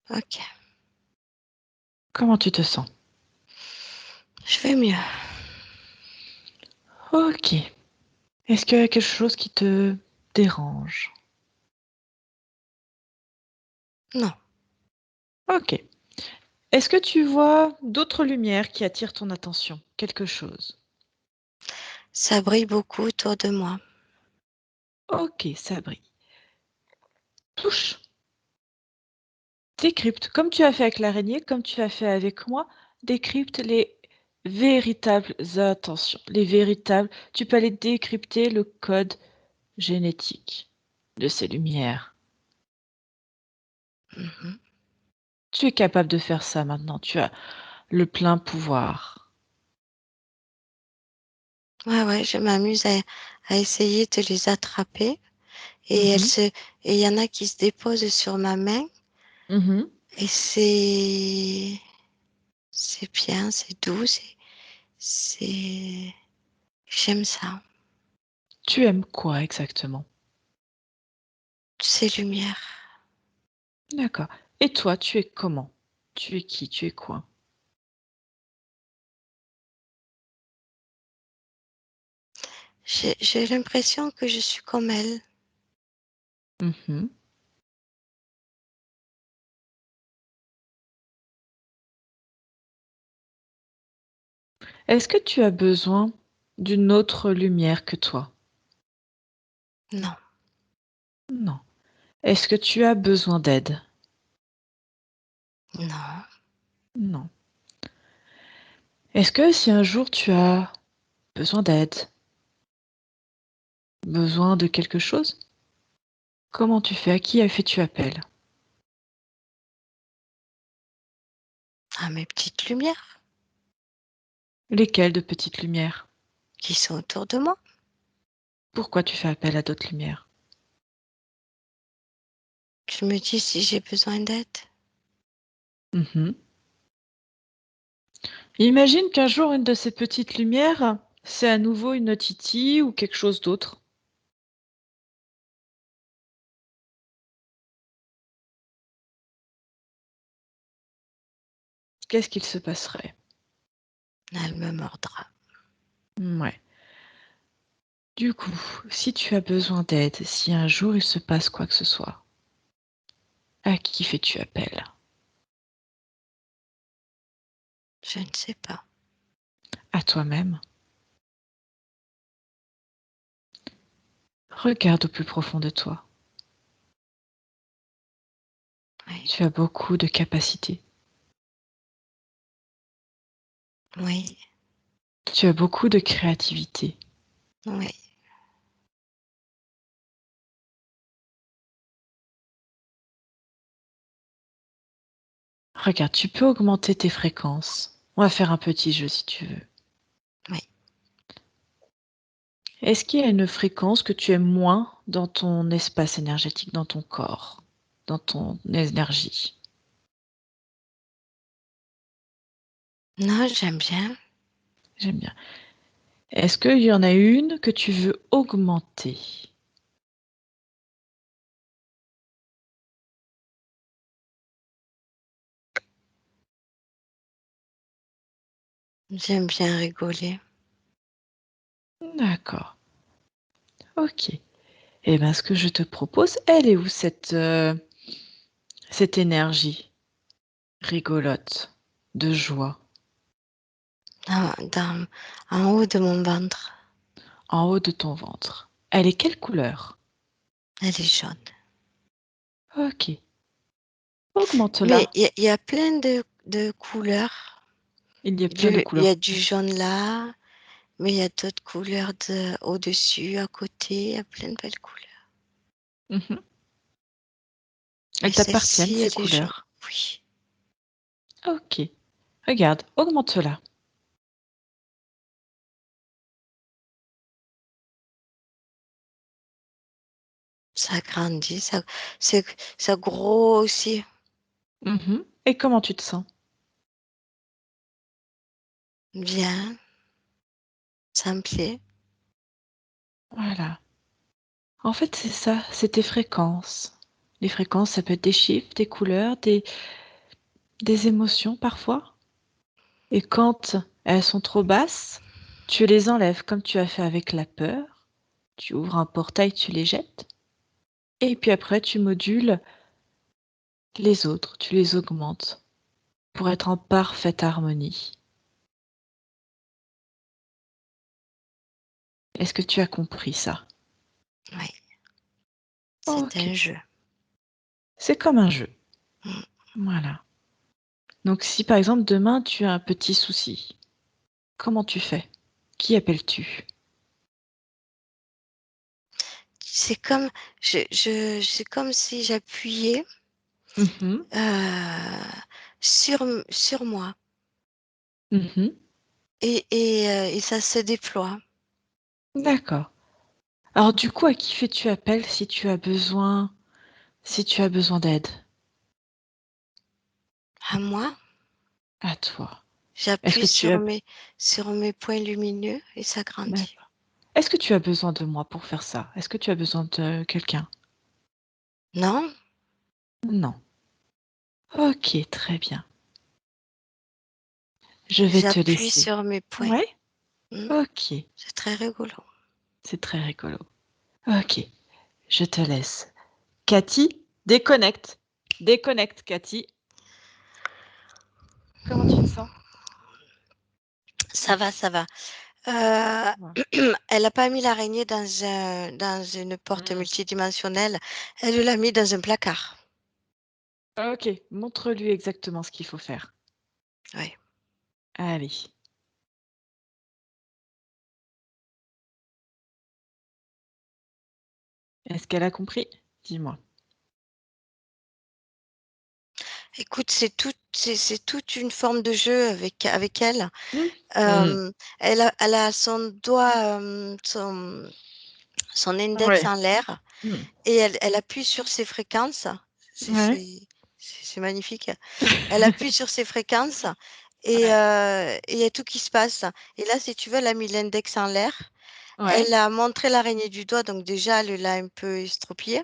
OK, Comment tu te sens? je vais mieux. OK. Est-ce qu'il y a quelque chose qui te dérange? Non, OK. Est-ce que tu vois d'autres lumières qui attirent ton attention? Quelque chose? ça brille beaucoup autour de moi. OK, ça brille. Touche, décrypte, comme tu as fait avec l'araignée, comme tu as fait avec moi, décrypte les véritables intentions, les véritables tu peux aller décrypter le code génétique de ces lumières. Mhm. Tu es capable de faire ça maintenant. Tu as le plein pouvoir. Ouais, je m'amuse à essayer de les attraper. Et Mhm. et il y en a qui se déposent sur ma main. Mhm. Et c'est bien, c'est doux, c'est, j'aime ça. Tu aimes quoi exactement? Ces lumières. D'accord. Et toi, tu es comment? Tu es qui? Tu es quoi? J'ai l'impression que je suis comme elle. Mhm. Est-ce que tu as besoin d'une autre lumière que toi? Non, Non. Est-ce que tu as besoin d'aide? non, Non. Est-ce que si un jour tu as besoin d'aide, besoin de quelque chose, comment tu fais? À qui fais-tu appel? à mes petites lumières Lesquelles de petites lumières? qui sont autour de moi. Pourquoi tu fais appel à d'autres lumières? Je me dis si j'ai besoin d'aide. Mhm. Imagine qu'un jour, une de ces petites lumières, c'est à nouveau une Titi ou quelque chose d'autre. Qu'est-ce qu'il se passerait? Elle me mordra. Ouais. Du coup, si tu as besoin d'aide, si un jour il se passe quoi que ce soit, à qui fais-tu appel? Je ne sais pas. À toi-même. Regarde au plus profond de toi. Oui, Tu as beaucoup de capacités. oui, Tu as beaucoup de créativité. oui. Regarde, tu peux augmenter tes fréquences. On va faire un petit jeu si tu veux. Oui. Est-ce qu'il y a une fréquence que tu aimes moins dans ton espace énergétique, dans ton corps, dans ton énergie? Non, j'aime bien. J'aime bien. Est-ce qu'il y en a une que tu veux augmenter? J'aime bien rigoler. D'accord. Ok. Eh bien, ce que je te propose, elle est où cette énergie rigolote, de joie, En haut de mon ventre. en haut de ton ventre? Elle est quelle couleur? Elle est jaune. Ok. Mais Augmente-la. il y a plein de couleurs. Il y a plein de Il y couleurs. a du jaune là, mais il y a d'autres couleurs au-dessus, à côté. Il y a plein de belles couleurs. Mhm. Mais Elles t'appartiennent, celle-ci, ces elle est jaune. couleurs. Oui. Ok. Regarde, augmente-la. Ça grandit, ça grossit. Mhm. Et comment tu te sens? Bien. Ça me plaît. Voilà. En fait, c'est ça, c'est tes fréquences. Les fréquences, ça peut être des chiffres, des couleurs, des émotions parfois. Et quand elles sont trop basses, tu les enlèves comme tu as fait avec la peur. Tu ouvres un portail, tu les jettes. Et puis après, tu modules les autres, tu les augmentes pour être en parfaite harmonie. Est-ce que tu as compris ça? Oui. C'est Ok. un jeu. C'est comme un jeu. Mm. Voilà. Donc si par exemple demain tu as un petit souci, comment tu fais? Qui appelles-tu? c'est comme, c'est comme si j'appuyais Mhm. sur moi Mhm. et ça se déploie. D'accord. Alors du coup, à qui fais-tu appel si tu as besoin d'aide? À moi, À toi. Est-ce j'appuie que tu as sur mes points lumineux et ça grandit. D'accord. Est-ce que tu as besoin de moi pour faire ça? Est-ce que tu as besoin de quelqu'un? Non? Non. Ok, très bien. Je vais te J'appuie laisser. sur mes points. Ouais? Hmm, Ok, c'est très rigolo. c'est très rigolo. Ok, je te laisse. Cathy, déconnecte. Déconnecte, Cathy. Comment tu te sens? Ça va, ça va. Euh, Ouais. Elle n'a pas mis l'araignée dans une porte Hmm. multidimensionnelle. Elle l'a mis dans un placard. Ok, montre-lui exactement ce qu'il faut faire. Oui. Allez. Est-ce qu'elle a compris? Dis-moi. Écoute, c'est toute une forme de jeu avec elle. Hmm. Hmm. Euh, elle a son doigt, son index Ouais. en l'air Hmm. et elle appuie sur ses fréquences. C'est Ouais. c'est- c'est magnifique. Elle appuie sur ses fréquences Ouais. et il y a tout qui se passe. Et là, si tu veux, elle a mis l'index en l'air. Ouais. Elle a montré l'araignée du doigt, donc déjà, elle l'a un peu estropiée.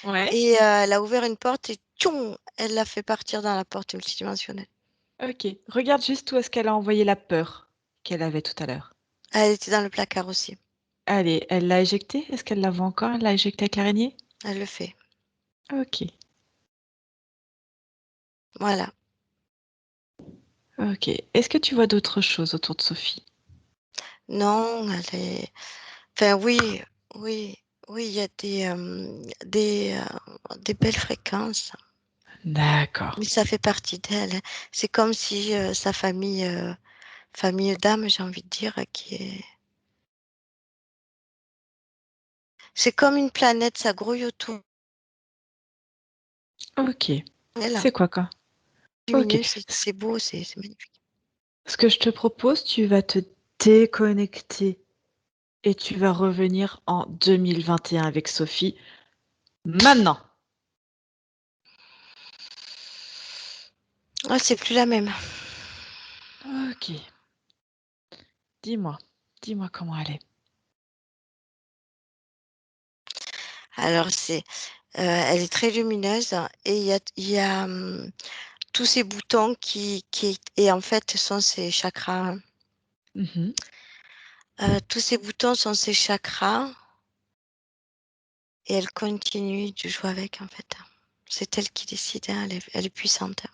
Ouais. Et elle a ouvert une porte et tchoum, elle l'a fait partir dans la porte multidimensionnelle. Ok. Regarde juste où est-ce qu'elle a envoyé la peur qu'elle avait tout à l'heure. Elle était dans le placard aussi. Allez, elle l'a éjectée? Est-ce qu'elle la voit encore? Elle l'a éjectée avec l'araignée? Elle le fait. Ok. Voilà. Ok. Est-ce que tu vois d'autres choses autour de Sophie? Non, elle est. Enfin, oui, oui, oui, il y a des belles fréquences. D'accord. Mais ça fait partie d'elle, hein. C'est comme si sa famille d'âme, j'ai envie de dire, qui est. C'est comme une planète, ça grouille autour Ok. d'elle. C'est quoi? Ok. Lumineux, c'est beau, c'est magnifique. Ce que je te propose, tu vas te déconnecter et tu vas revenir en 2021 avec Sophie. Maintenant. Ah, c'est plus la même. Ok. Dis-moi. Dis-moi comment elle est. Alors, elle est très lumineuse et il y a tous ces boutons et en fait, ce sont ses chakras. Mhm. Tous ces boutons sont ses chakras et elle continue de jouer avec, en fait. C'est elle qui décide, hein, elle est puissante.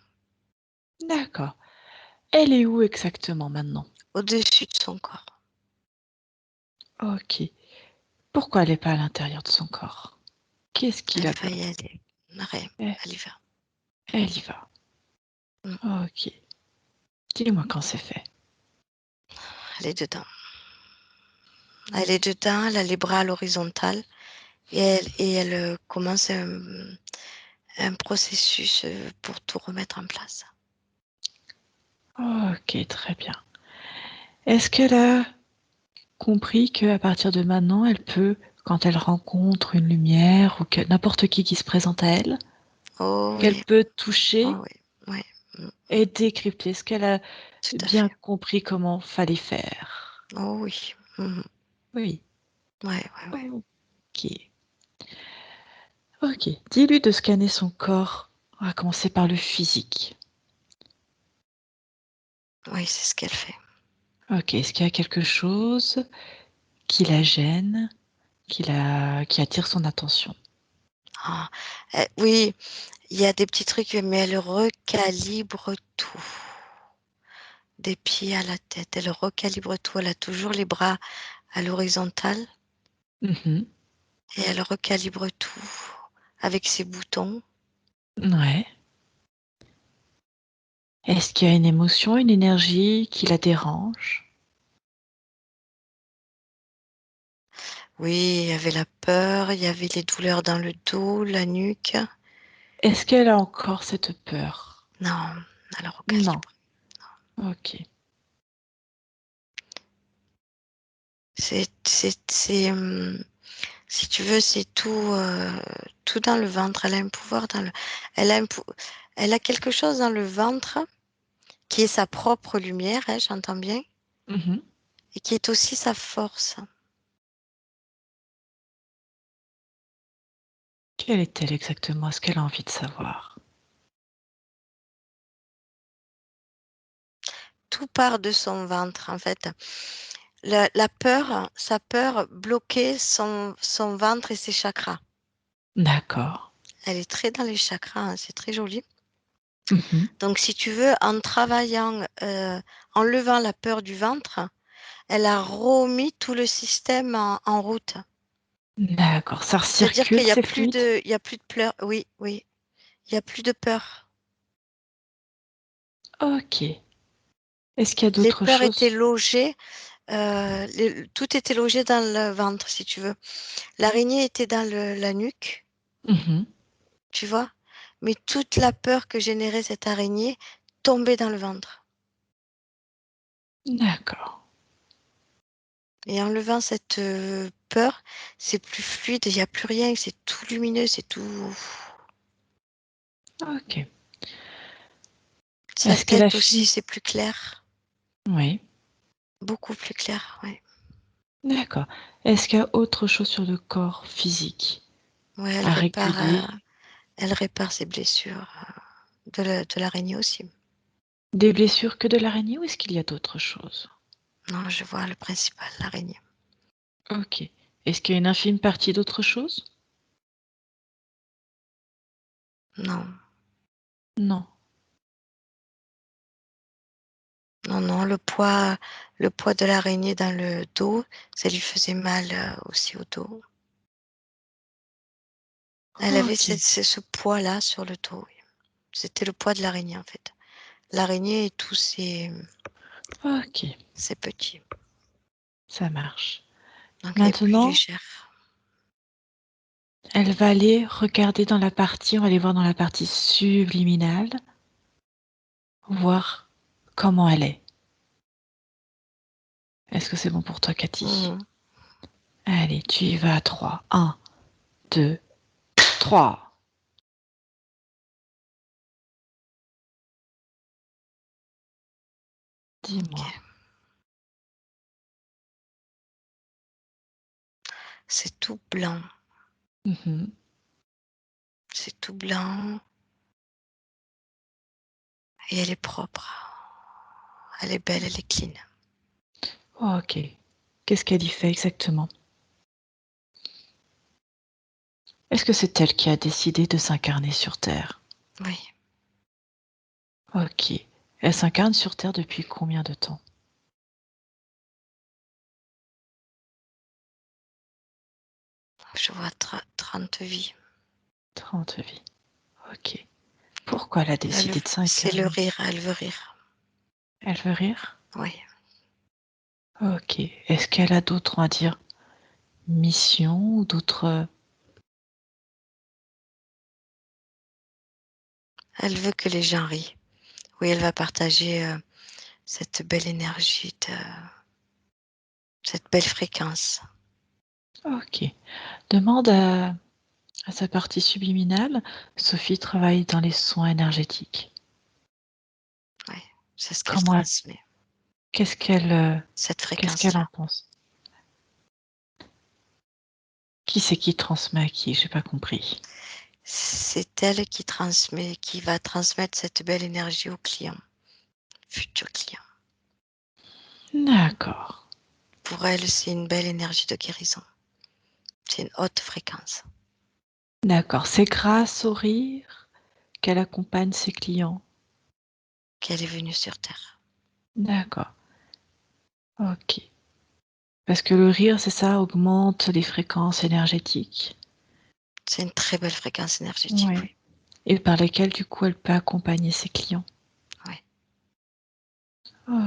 D'accord. Elle est où exactement maintenant? Au-dessus de son corps. Ok. Pourquoi elle n'est pas à l'intérieur de son corps? Qu'est-ce qui Elle la va y bloque? aller. Rien, Eh, elle y va. elle y va. Mm. Ok. Dis-moi quand c'est fait. Elle est dedans. Elle est dedans, elle a les bras à l'horizontale et elle commence un processus pour tout remettre en place. Ok, très bien. Est-ce qu'elle a compris qu'à partir de maintenant, elle peut, quand elle rencontre une lumière ou que n'importe qui se présente à elle, Oh qu'elle oui, peut toucher oh oui, oui, mm, et décrypter? Est-ce qu'elle a tout à bien fait. compris comment fallait faire? Oh oui, mhm, Oui. ouais, ouais, ouais. Ok. Ok. Dis-lui de scanner son corps. On va commencer par le physique. Oui, c'est ce qu'elle fait. Ok. Est-ce qu'il y a quelque chose qui la gêne, qui attire son attention? Ah, oui, il y a des petits trucs, mais elle recalibre tout. Des pieds à la tête, elle recalibre tout. Elle a toujours les bras à l'horizontale Mhm. et elle recalibre tout avec ses boutons. Ouais. Est-ce qu'il y a une émotion, une énergie qui la dérange? Oui, il y avait la peur, il y avait les douleurs dans le dos, la nuque. Est-ce qu'elle a encore cette peur? Non, alors au Non. calibre. Ok. Si tu veux, c'est tout dans le ventre. Elle a un pouvoir elle a elle a quelque chose dans le ventre qui est sa propre lumière, hein, j'entends bien, Mhm. et qui est aussi sa force. Quelle est-elle exactement? Est-ce qu'elle a envie de savoir? Tout part de son ventre, en fait. Sa peur bloquait son ventre et ses chakras. D'accord. Elle est très dans les chakras, hein, c'est très joli. Mhm. Donc, si tu veux, en travaillant, en levant la peur du ventre, elle a remis tout le système en route. D'accord. Ça C'est-à-dire recircule, c'est fluide? il y a plus de pleurs. Oui, oui, il y a plus de peur. Ok. Est-ce qu'il y a Les d'autres peurs étaient choses? logées, tout était logé dans le ventre, si tu veux. L'araignée était dans la nuque, Mhm. tu vois, mais toute la peur que générait cette araignée tombait dans le ventre. D'accord. Et en levant cette peur, c'est plus fluide, il n'y a plus rien, c'est tout lumineux, c'est tout. Ok. Sa Est-ce qu'elle a tête aussi, fini? c'est plus clair, Oui. beaucoup plus clair, oui. D'accord. Est-ce qu'il y a autre chose sur le corps physique Ouais, à réguler? elle répare ses blessures de l'araignée aussi. Des blessures que de l'araignée ou est-ce qu'il y a d'autres choses? Non, je vois le principal, l'araignée. Ok. Est-ce qu'il y a une infime partie d'autre chose? Non, Non. non, non, le poids de l'araignée dans le dos, ça lui faisait mal aussi au dos. Elle avait Ok. ce poids-là sur le dos, oui. C'était le poids de l'araignée en fait. L'araignée et tous Ok. ses petits. Ça marche. Donc elle est plus Maintenant, légère. elle va aller regarder dans la partie, on va aller voir dans la partie subliminale, voir comment elle est. Est-ce que c'est bon pour toi, Cathy? Mhm. Allez, tu y vas à 3. 1, 2, 3. Ok. Dis-moi. C'est tout blanc. Mhm. C'est tout blanc et elle est propre. Elle est belle, elle est clean. Ok. Qu'est-ce qu'elle y fait exactement? Est-ce que c'est elle qui a décidé de s'incarner sur Terre? Oui. Ok. Elle s'incarne sur Terre depuis combien de temps? Je vois 30 vies. 30 vies. Ok. Pourquoi elle a décidé de C'est le s'incarner? rire, elle veut rire. Elle veut rire? Oui. Ok. Est-ce qu'elle a d'autres, on va dire, missions ou d'autres... Elle veut que les gens rient. Oui, elle va partager cette belle énergie, cette belle fréquence. Ok. Demande à sa partie subliminale. Sophie travaille dans les soins énergétiques. Oui, c'est ce qu'elle Comment elle- transmet, qu'est-ce qu'elle cette qu'est-ce qu'elle fréquence-là. en pense? Qui c'est qui transmet à qui? J'ai pas compris. C'est elle qui transmet, qui va transmettre cette belle énergie au client, futur client. D'accord. Pour elle, c'est une belle énergie de guérison. C'est une haute fréquence. D'accord. C'est grâce au rire qu'elle accompagne ses clients. Qu'elle est venue sur Terre. D'accord. Ok. Parce que le rire, c'est ça, augmente les fréquences énergétiques. C'est une très belle fréquence énergétique, Ouais. oui. Et par lesquelles, du coup, elle peut accompagner ses clients. Oui.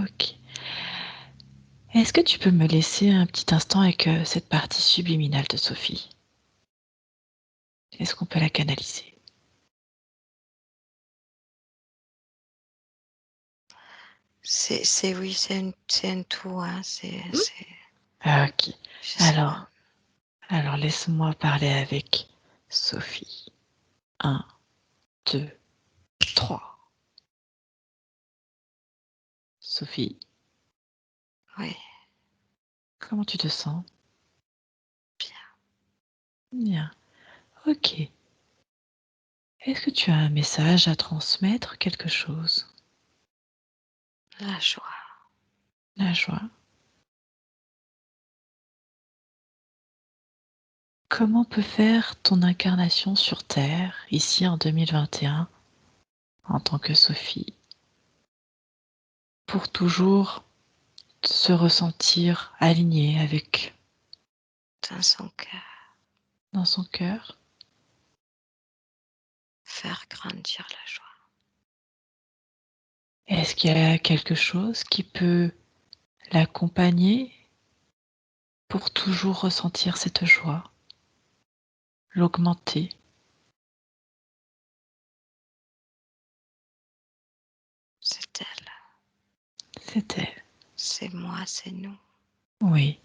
Ok. Est-ce que tu peux me laisser un petit instant avec cette partie subliminale de Sophie? Est-ce qu'on peut la canaliser? Oui, c'est un tout, hein, Ok. je sais pas. Alors laisse-moi parler avec Sophie. 1, 2, 3. Sophie, Oui, comment tu te sens? bien. Bien. Ok. Est-ce que tu as un message à transmettre, quelque chose? La joie. La joie. Comment peut faire ton incarnation sur Terre, ici en 2021, en tant que Sophie, pour toujours se ressentir alignée avec Dans son cœur. dans son cœur? Faire grandir la joie. Est-ce qu'il y a quelque chose qui peut l'accompagner pour toujours ressentir cette joie, l'augmenter? C'est elle. C'est elle. C'est moi, c'est nous. Oui.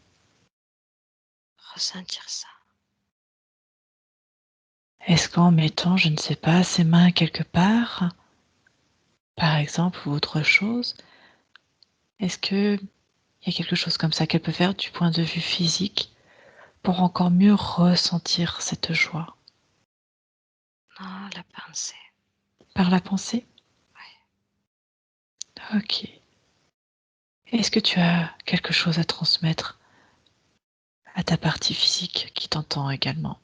Ressentir ça. Est-ce qu'en mettant, je ne sais pas, ses mains quelque part, par exemple, ou autre chose, est-ce qu'il y a quelque chose comme ça qu'elle peut faire du point de vue physique pour encore mieux ressentir cette joie? Non, la pensée. Par la pensée? Oui. Ok. Est-ce que tu as quelque chose à transmettre à ta partie physique qui t'entend également?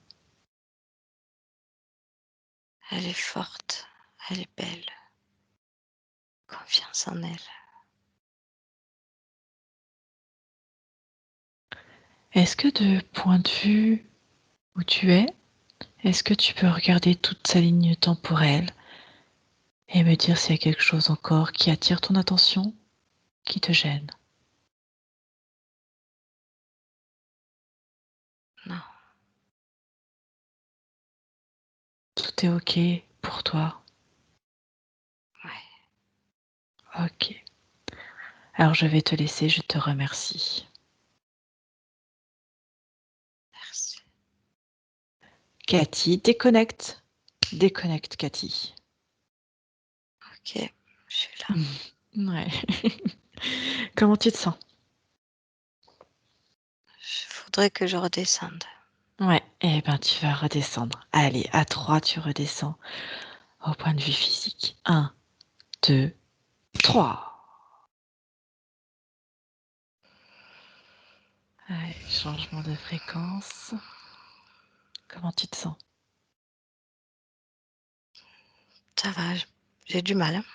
Elle est forte. Elle est belle. Confiance en elle. Est-ce que de point de vue où tu es, est-ce que tu peux regarder toute sa ligne temporelle et me dire s'il y a quelque chose encore qui attire ton attention, qui te gêne? Non. Tout est ok pour toi? Oui. Ok. Alors je vais te laisser, je te remercie. Merci. Cathy, déconnecte. Déconnecte, Cathy. Ok. Je suis là. Ouais. Comment tu te sens? Je voudrais que je redescende. Ouais, eh ben tu vas redescendre. Allez, à 3, tu redescends au point de vue physique. 1, 2, 3. Allez, changement de fréquence. Comment tu te sens? Ça va. J'ai du mal, hein.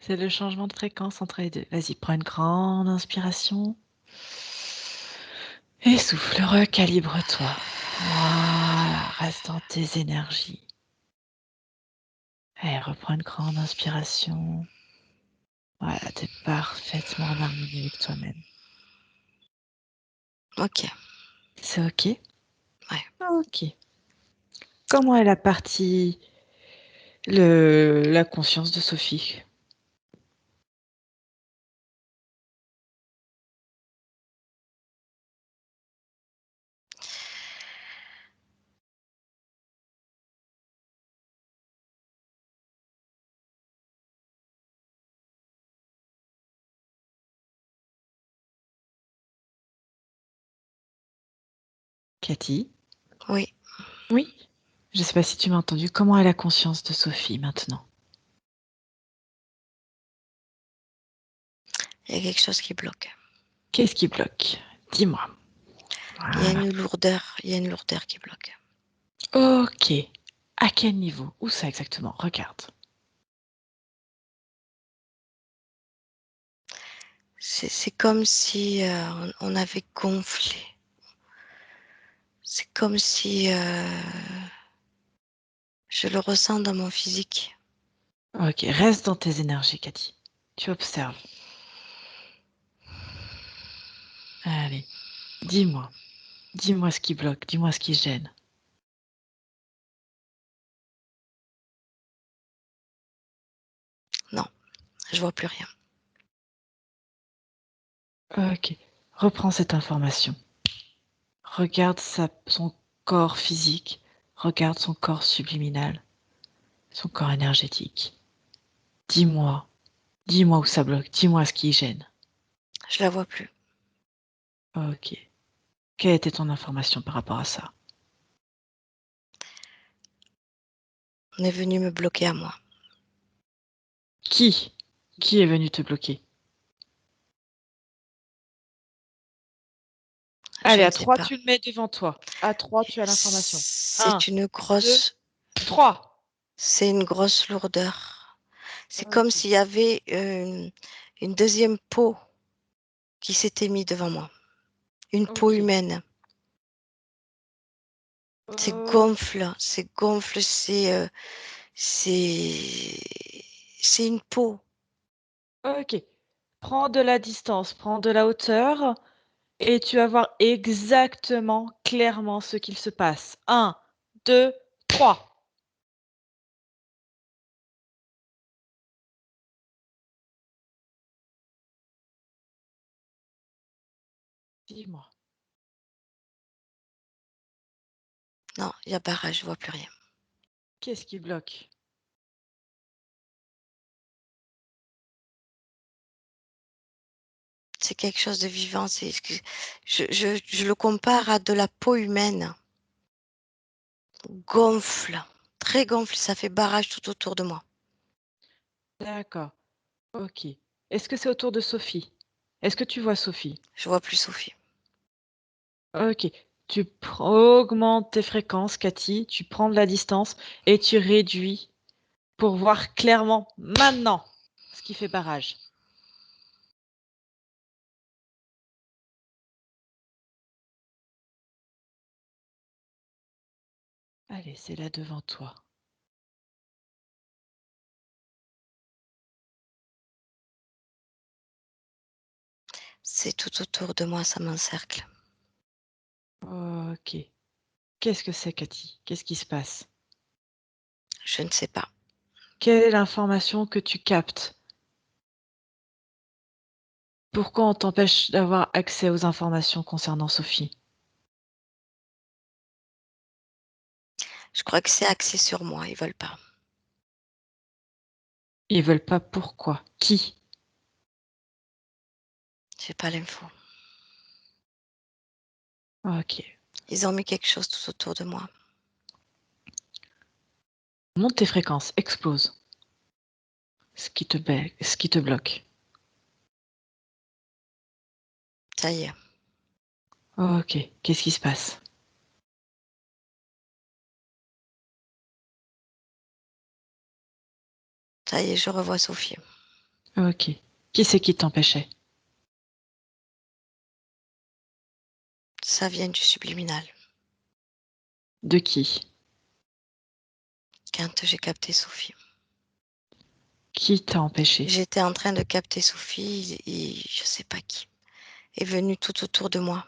C'est le changement de fréquence entre les deux. Vas-y, prends une grande inspiration. Et souffle, recalibre-toi. Voilà, reste dans tes énergies. Allez, reprends une grande inspiration. Voilà, t'es parfaitement en harmonie avec toi-même. Ok. C'est ok? Ouais. Ok. Comment est la partie, la conscience de Sophie? Cathy? Oui. Oui? Je ne sais pas si tu m'as entendu. Comment est la conscience de Sophie maintenant? Il y a quelque chose qui bloque. Qu'est-ce qui bloque? Dis-moi. Il y a Voilà. une lourdeur. Il y a une lourdeur qui bloque. Ok. À quel niveau? Où ça exactement? Regarde. C'est comme si on avait gonflé. C'est comme si je le ressens dans mon physique. Ok, reste dans tes énergies, Cathy. Tu observes. Allez, dis-moi. Dis-moi ce qui bloque, dis-moi ce qui gêne. Non, je vois plus rien. Ok, reprends cette information. Regarde son corps physique, regarde son corps subliminal, son corps énergétique. Dis-moi, dis-moi où ça bloque, dis-moi ce qui gêne. Je la vois plus. Ok. Quelle était ton information par rapport à ça? On est venu me bloquer à moi. Qui? Qui est venu te bloquer? Je Allez, ne à sais 3, pas. tu le mets devant toi. À 3, tu as l'information. C'est 1, une 2, grosse, 3. c'est une grosse lourdeur. C'est comme Ok. s'il y avait une deuxième peau qui s'était mise devant moi. Une peau Ok. humaine. Ok. C'est gonfle, c'est, c'est une peau. Ok. Prends de la distance, prends de la hauteur et tu vas voir exactement, clairement ce qu'il se passe. 1, 2, 3. Dis-moi. Non, il y a barrage, je vois plus rien. Qu'est-ce qui bloque? C'est quelque chose de vivant. Je le compare à de la peau humaine. Gonfle, très gonfle, ça fait barrage tout autour de moi. D'accord. Ok. Est-ce que c'est autour de Sophie? Est-ce que tu vois Sophie? Je vois plus Sophie. Ok. Augmentes tes fréquences, Cathy. Tu prends de la distance et tu réduis pour voir clairement maintenant ce qui fait barrage. Allez, c'est là devant toi. C'est tout autour de moi, ça m'encercle. Ok. Qu'est-ce que c'est, Cathy? Qu'est-ce qui se passe? Je ne sais pas. Quelle est l'information que tu captes? Pourquoi on t'empêche d'avoir accès aux informations concernant Sophie? Je crois que c'est axé sur moi, ils veulent pas. Ils veulent pas pourquoi? Qui? J'ai pas l'info. Ok. Ils ont mis quelque chose tout autour de moi. Monte tes fréquences, explose. Ce qui te bloque. Ça y est, Ok. Qu'est-ce qui se passe? ça y est, je revois Sophie. Ok. Qui c'est qui t'empêchait? Ça vient du subliminal. De qui? Quand j'ai capté Sophie. Qui t'a empêché? J'étais en train de capter Sophie et je sais pas qui est venu tout autour de moi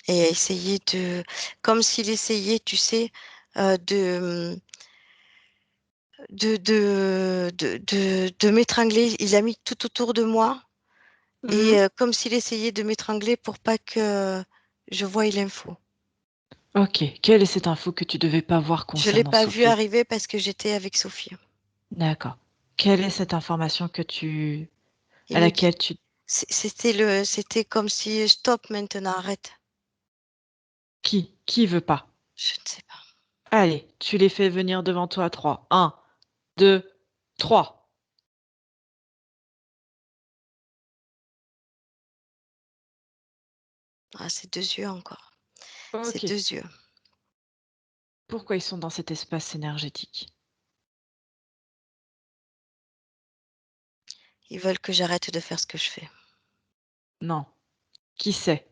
et a essayé de, comme s'il essayait, tu sais, de de m'étrangler. Il a mis tout autour de moi et Mhm. comme s'il essayait de m'étrangler pour pas que je voie l'info. Ok. Quelle est cette info que tu devais pas voir Je l'ai concernant pas vu Sophie? arriver parce que j'étais avec Sophie. D'accord. Quelle est cette information Il à me dit, laquelle tu, c'était comme si stop maintenant, arrête. qui veut pas? Je ne sais pas. Allez, tu les fais venir devant toi à 3. 1, 2, 3. Ah, c'est deux yeux encore. C'est Ok. deux yeux. Pourquoi ils sont dans cet espace énergétique? Ils veulent que j'arrête de faire ce que je fais. Non. Qui c'est?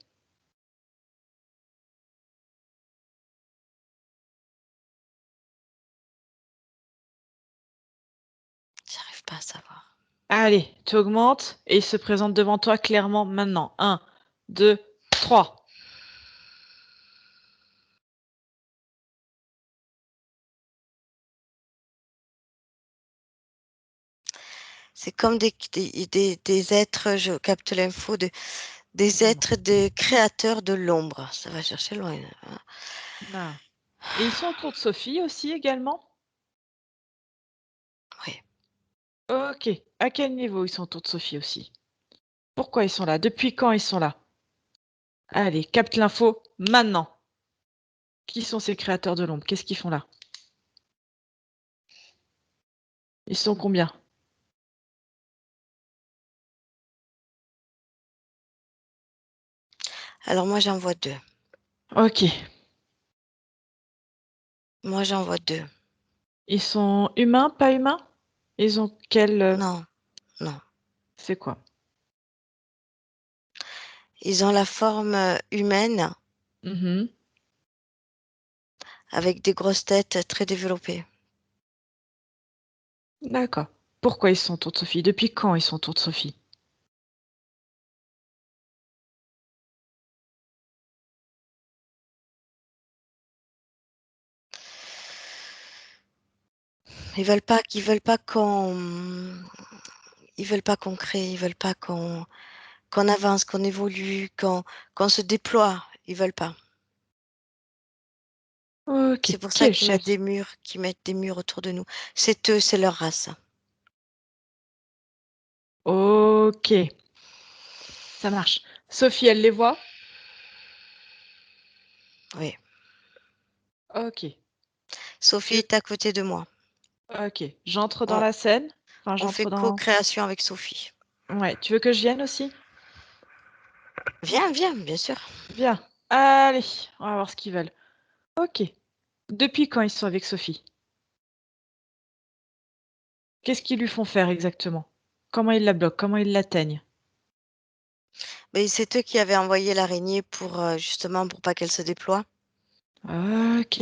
J'arrive pas à savoir. Allez, tu augmentes et il se présente devant toi clairement maintenant. 1, 2, 3. C'est comme des êtres, je capte l'info, des êtres de créateurs de l'ombre. Ça va chercher loin. Hein. Ah. Et ils sont autour de Sophie aussi également? Oui. OK. À quel niveau ils sont autour de Sophie aussi? Pourquoi ils sont là? Depuis quand ils sont là? Allez, capte l'info maintenant. Qui sont ces créateurs de l'ombre? Qu'est-ce qu'ils font là? Ils sont combien? Alors moi, j'en vois 2. OK. Moi, j'en vois 2. Ils sont humains, pas humains? Ils ont quel, Non, non. c'est quoi? Ils ont la forme humaine Mmh. avec des grosses têtes très développées. D'accord. Pourquoi ils sont autour de Sophie? Depuis quand ils sont autour de Sophie? Ils veulent pas ils veulent pas qu'on crée, ils veulent pas qu'on avance, qu'on évolue, qu'on se déploie. Ils veulent pas. C'est OK. pour ça Quel chef? qu'ils mettent des murs autour de nous. C'est eux, c'est leur race. OK, ça marche. Sophie, elle les voit? Oui. OK. Tu Sophie veux est à côté de moi. OK, j'entre dans On, la scène? Enfin, on fait j'entre dans co-création avec Sophie. ouais, tu veux que je vienne aussi? Viens, viens, bien sûr. Viens. Allez, on va voir ce qu'ils veulent. OK. Depuis quand ils sont avec Sophie? Qu'est-ce qu'ils lui font faire exactement? Comment ils la bloquent? Comment ils l'atteignent? Mais c'est eux qui avaient envoyé l'araignée pour justement pour pas qu'elle se déploie. OK.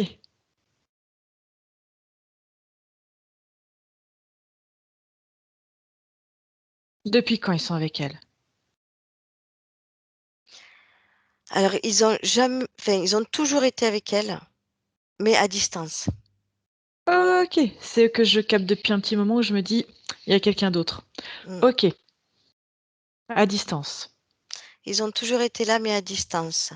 Depuis quand ils sont avec elle? Alors ils ont jamais, enfin ils ont toujours été avec elle, mais à distance. OK, c'est eux que je capte depuis un petit moment où je me dis: «Il y a quelqu'un d'autre». Mm. OK, à distance. Ils ont toujours été là, mais à distance.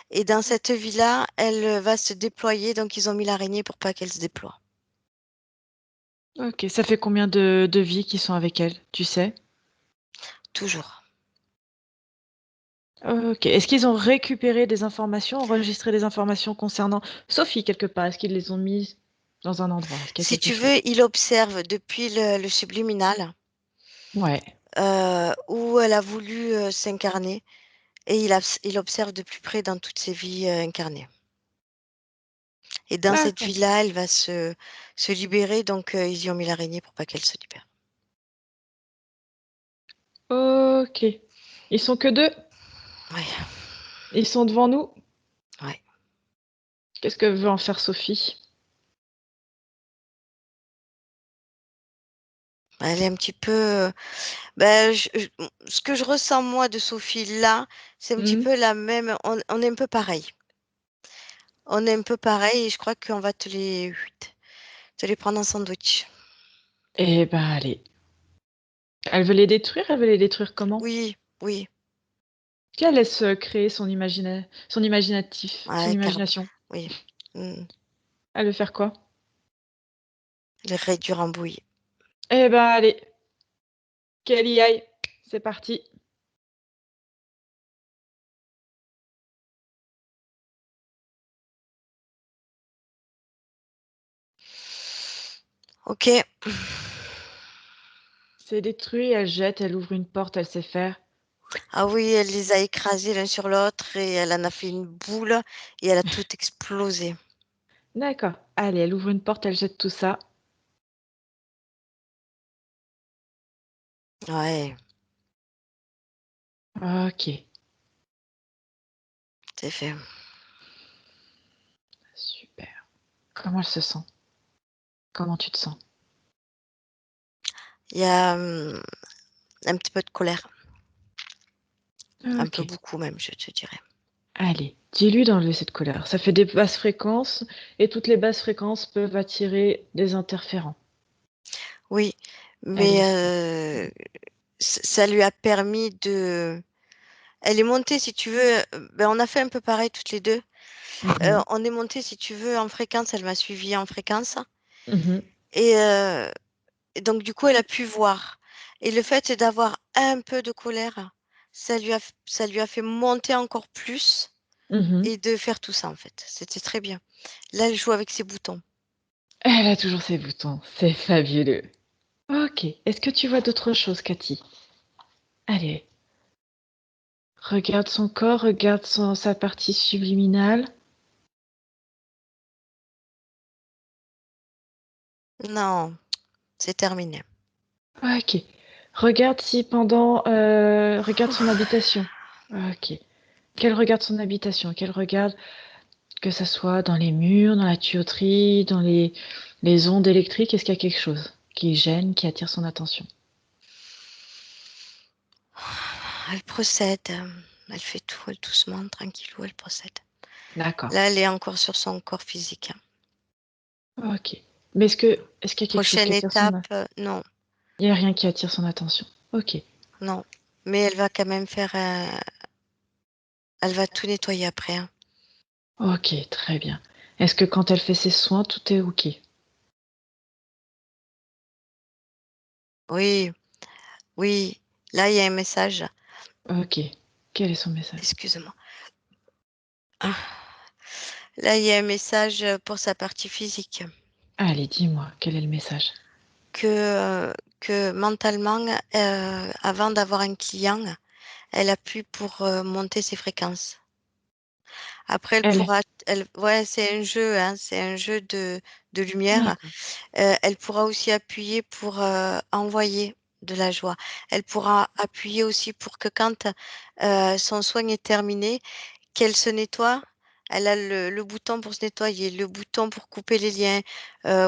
Et dans cette vie-là, elle va se déployer, donc ils ont mis l'araignée pour pas qu'elle se déploie. OK, ça fait combien de vies qu'ils sont avec elle, tu sais? Toujours. OK. Est-ce qu'ils ont récupéré des informations, enregistré des informations concernant Sophie quelque part? Est-ce qu'ils les ont mises dans un endroit? Est-ce qu'il y a Si quelque tu chose? veux, il observe depuis le subliminal, Ouais. où elle a voulu s'incarner, et il observe de plus près dans toutes ses vies incarnées. Et dans cette D'accord. vie-là, elle va se libérer, donc ils y ont mis l'araignée pour pas qu'elle se libère. OK. Ils sont que 2. Ouais, Ils sont devant nous. ouais. Qu'est-ce que veut en faire Sophie? Elle est un petit peu, bah, ce que je ressens moi de Sophie là, c'est un petit Mmh. peu la même, on est un peu pareil. On est un peu pareil et je crois qu'on va te les prendre en sandwich. Eh ben, allez. Elle veut les détruire? Elle veut les détruire comment? Oui, oui, Qu'elle laisse, créer son ouais, imagination. oui. Mmh. Elle veut faire quoi? Les réduire en bouillie. Eh ben, allez, qu'elle y aille. C'est parti. OK. C'est détruit, elle jette, elle ouvre une porte, elle sait faire. Ah oui, elle les a écrasés l'un sur l'autre et elle en a fait une boule et elle a tout explosé. D'accord. Allez, elle ouvre une porte, elle jette tout ça. Ouais, OK, c'est fait. super. Comment elle se sent? Comment tu te sens? Il y a, un petit peu de colère. Un peu Ok. beaucoup même, je te dirais. Allez, dilue dans cette colère. Ça fait des basses fréquences et toutes les basses fréquences peuvent attirer des interférents. Oui, mais Allez. ça lui a permis de... Elle est montée, si tu veux, ben, on a fait un peu pareil toutes les deux. Mhm. On est monté, si tu veux, en fréquence, elle m'a suivi en fréquence. Mhm. Et donc, du coup, elle a pu voir. Et le fait d'avoir un peu de colère, ça lui a fait monter encore plus Mhm. et de faire tout ça, en fait. C'était très bien. Là, elle joue avec ses boutons. Elle a toujours ses boutons. C'est fabuleux. Ok. Est-ce que tu vois d'autres choses, Cathy? Allez. Regarde son corps, regarde sa partie subliminale. Non, c'est terminé. Ok. Regarde si pendant... regarde son Ouf. habitation. Ok. Qu'elle regarde son habitation. Qu'elle regarde que ça soit dans les murs, dans la tuyauterie, dans les ondes électriques. Est-ce qu'il y a quelque chose qui gêne, qui attire son attention? Elle procède. Elle fait tout, elle doucement, tranquillou, elle procède. D'accord. Là, elle est encore sur son corps physique. Ok. Mais est-ce qu'il y a quelque chose Prochaine qui attire son... étape, non, Il n'y a rien qui attire son attention. Ok. non. Mais elle va quand même faire elle va tout nettoyer après, hein. Ok, très bien. Est-ce que quand elle fait ses soins, tout est ok? Oui, oui. Là, il y a un message. Ok. Quel est son message? Excuse-moi. Ah. Là, il y a un message pour sa partie physique. Allez, dis-moi, quel est le message? Que mentalement, avant d'avoir un client, elle a pu pour monter ses fréquences. Après, elle Elle. pourra, ouais, c'est un jeu, hein, c'est un jeu de lumière. D'accord. Elle pourra aussi appuyer pour envoyer de la joie. Elle pourra appuyer aussi pour que quand son soin est terminé, qu'elle se nettoie. Elle a le bouton pour se nettoyer, le bouton pour couper les liens.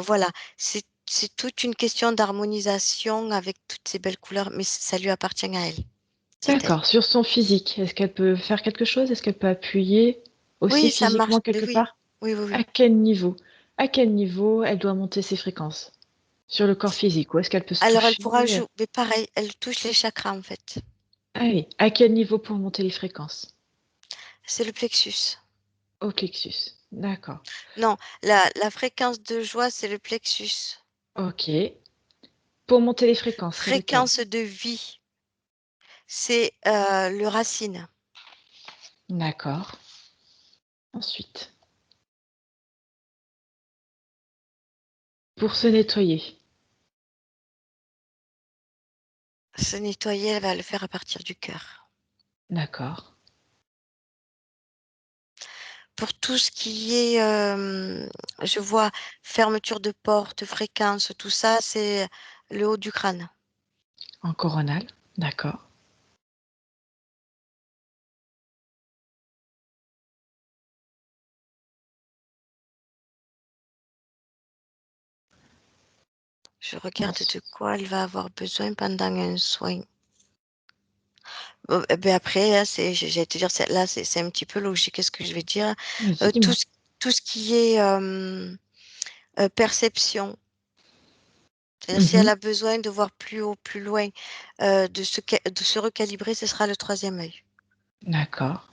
Voilà, c'est toute une question d'harmonisation avec toutes ces belles couleurs, mais ça lui appartient à elle. C'est elle. D'accord. Sur son physique, est-ce qu'elle peut faire quelque chose? Est-ce qu'elle peut appuyer aussi Oui, ça marche. physiquement Mais quelque oui, part? oui, oui, À oui. quel niveau? À quel niveau elle doit monter ses fréquences? Sur le corps physique, ou est-ce qu'elle peut se Alors, elle toucher? pourra jouer, mais pareil, elle touche les chakras en fait. Allez, à quel niveau pour monter les fréquences? C'est le plexus. Au plexus. D'accord. Non, la fréquence de joie, c'est le plexus. Ok. Pour monter les fréquences, c'est lequel? Fréquence de vie, c'est le racine. D'accord. Ensuite, pour se nettoyer. Se nettoyer, elle va le faire à partir du cœur. D'accord. Pour tout ce qui est, je vois fermeture de porte, fréquence, tout ça, c'est le haut du crâne. En coronal. D'accord. Je regarde de Ensuite. quoi elle va avoir besoin pendant un soin. Ben après, hein, j'allais te dire, là, c'est un petit peu logique. Qu'est-ce que je vais dire? Vas-y, Tout dis-moi. tout ce qui est perception. C'est-à-dire si elle Mhm. a besoin de voir plus haut, plus loin, de se recalibrer, ce sera le troisième œil. D'accord.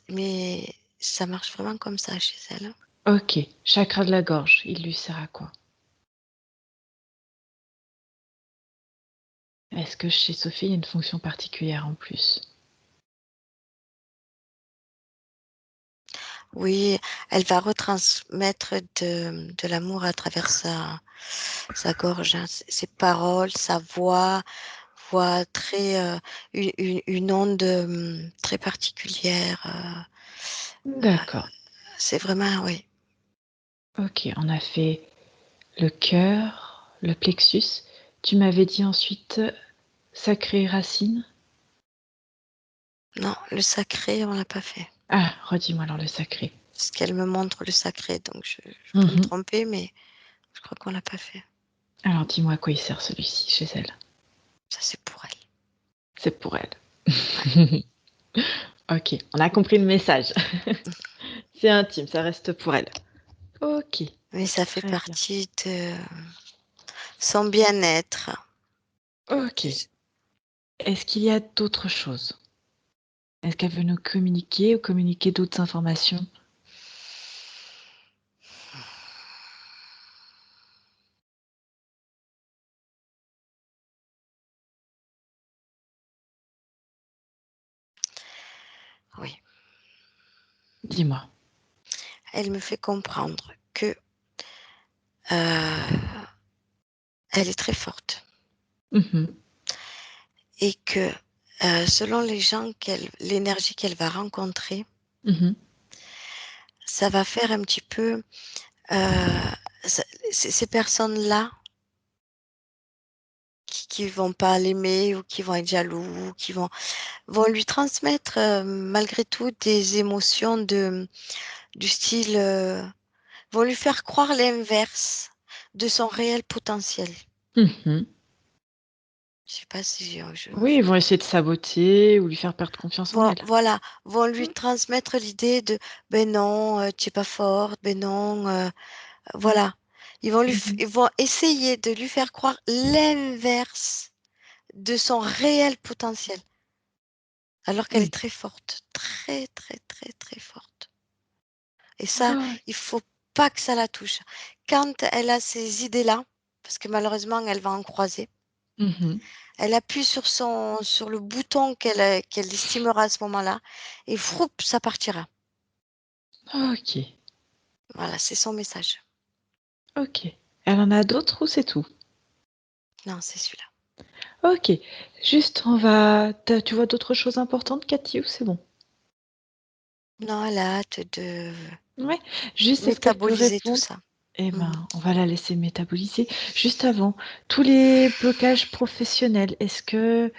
Mais ça marche vraiment comme ça chez elle, hein. Ok. Chakra de la gorge, il lui sert à quoi? Est-ce que chez Sophie, il y a une fonction particulière en plus? Oui, elle va retransmettre de l'amour à travers sa gorge, hein. Ses paroles, sa voix très, une onde très particulière. D'accord. C'est vraiment, oui. Ok, on a fait le cœur, le plexus. Tu m'avais dit ensuite sacré racine. Non, le sacré, on l'a pas fait. Ah, redis-moi alors le sacré. Parce qu'elle me montre le sacré, donc je peux me Mhm. tromper, mais je crois qu'on l'a pas fait. Alors dis-moi à quoi il sert celui-ci chez elle. Ça, c'est pour elle. C'est pour elle. Ok, on a compris le message. C'est intime, ça reste pour elle. Ok, Mais ça fait très bien. partie de son bien-être. Ok. Est-ce qu'il y a d'autres choses? Est-ce qu'elle veut nous communiquer ou communiquer d'autres informations? Oui. Dis-moi. Elle me fait comprendre que elle est très forte Mhm, et que selon les gens, l'énergie qu'elle va rencontrer, mhm, ça va faire un petit peu ces personnes-là qui vont pas l'aimer ou qui vont être jaloux, ou qui vont lui transmettre malgré tout des émotions du style, vont lui faire croire l'inverse de son réel potentiel. mhm. Je sais pas si Oui, ils vont essayer de saboter ou lui faire perdre confiance en elle. voilà, vont lui Mm, transmettre l'idée de ben non, tu es pas forte, ben non, voilà. mhm. Ils vont essayer de lui faire croire l'inverse de son réel potentiel, alors qu'elle est Oui. très forte, très, très, très, très forte. Et ça, Oh, il faut pas que ça la touche. Quand elle a ces idées-là, parce que malheureusement, elle va en croiser, mhm. elle appuie sur le bouton qu'elle estimera à ce moment-là, et froup, ça partira. Ok, Voilà, c'est son message. ok. Elle en a d'autres ou c'est tout? Non, c'est celui-là. Ok, juste tu vois d'autres choses importantes, Cathy, ou c'est bon? Non, elle a hâte de Ouais, juste est-ce qu'elle peut métaboliser tout répondre? ça. Eh Mhm. ben, on va la laisser métaboliser. Juste avant, tous les blocages professionnels, est-ce que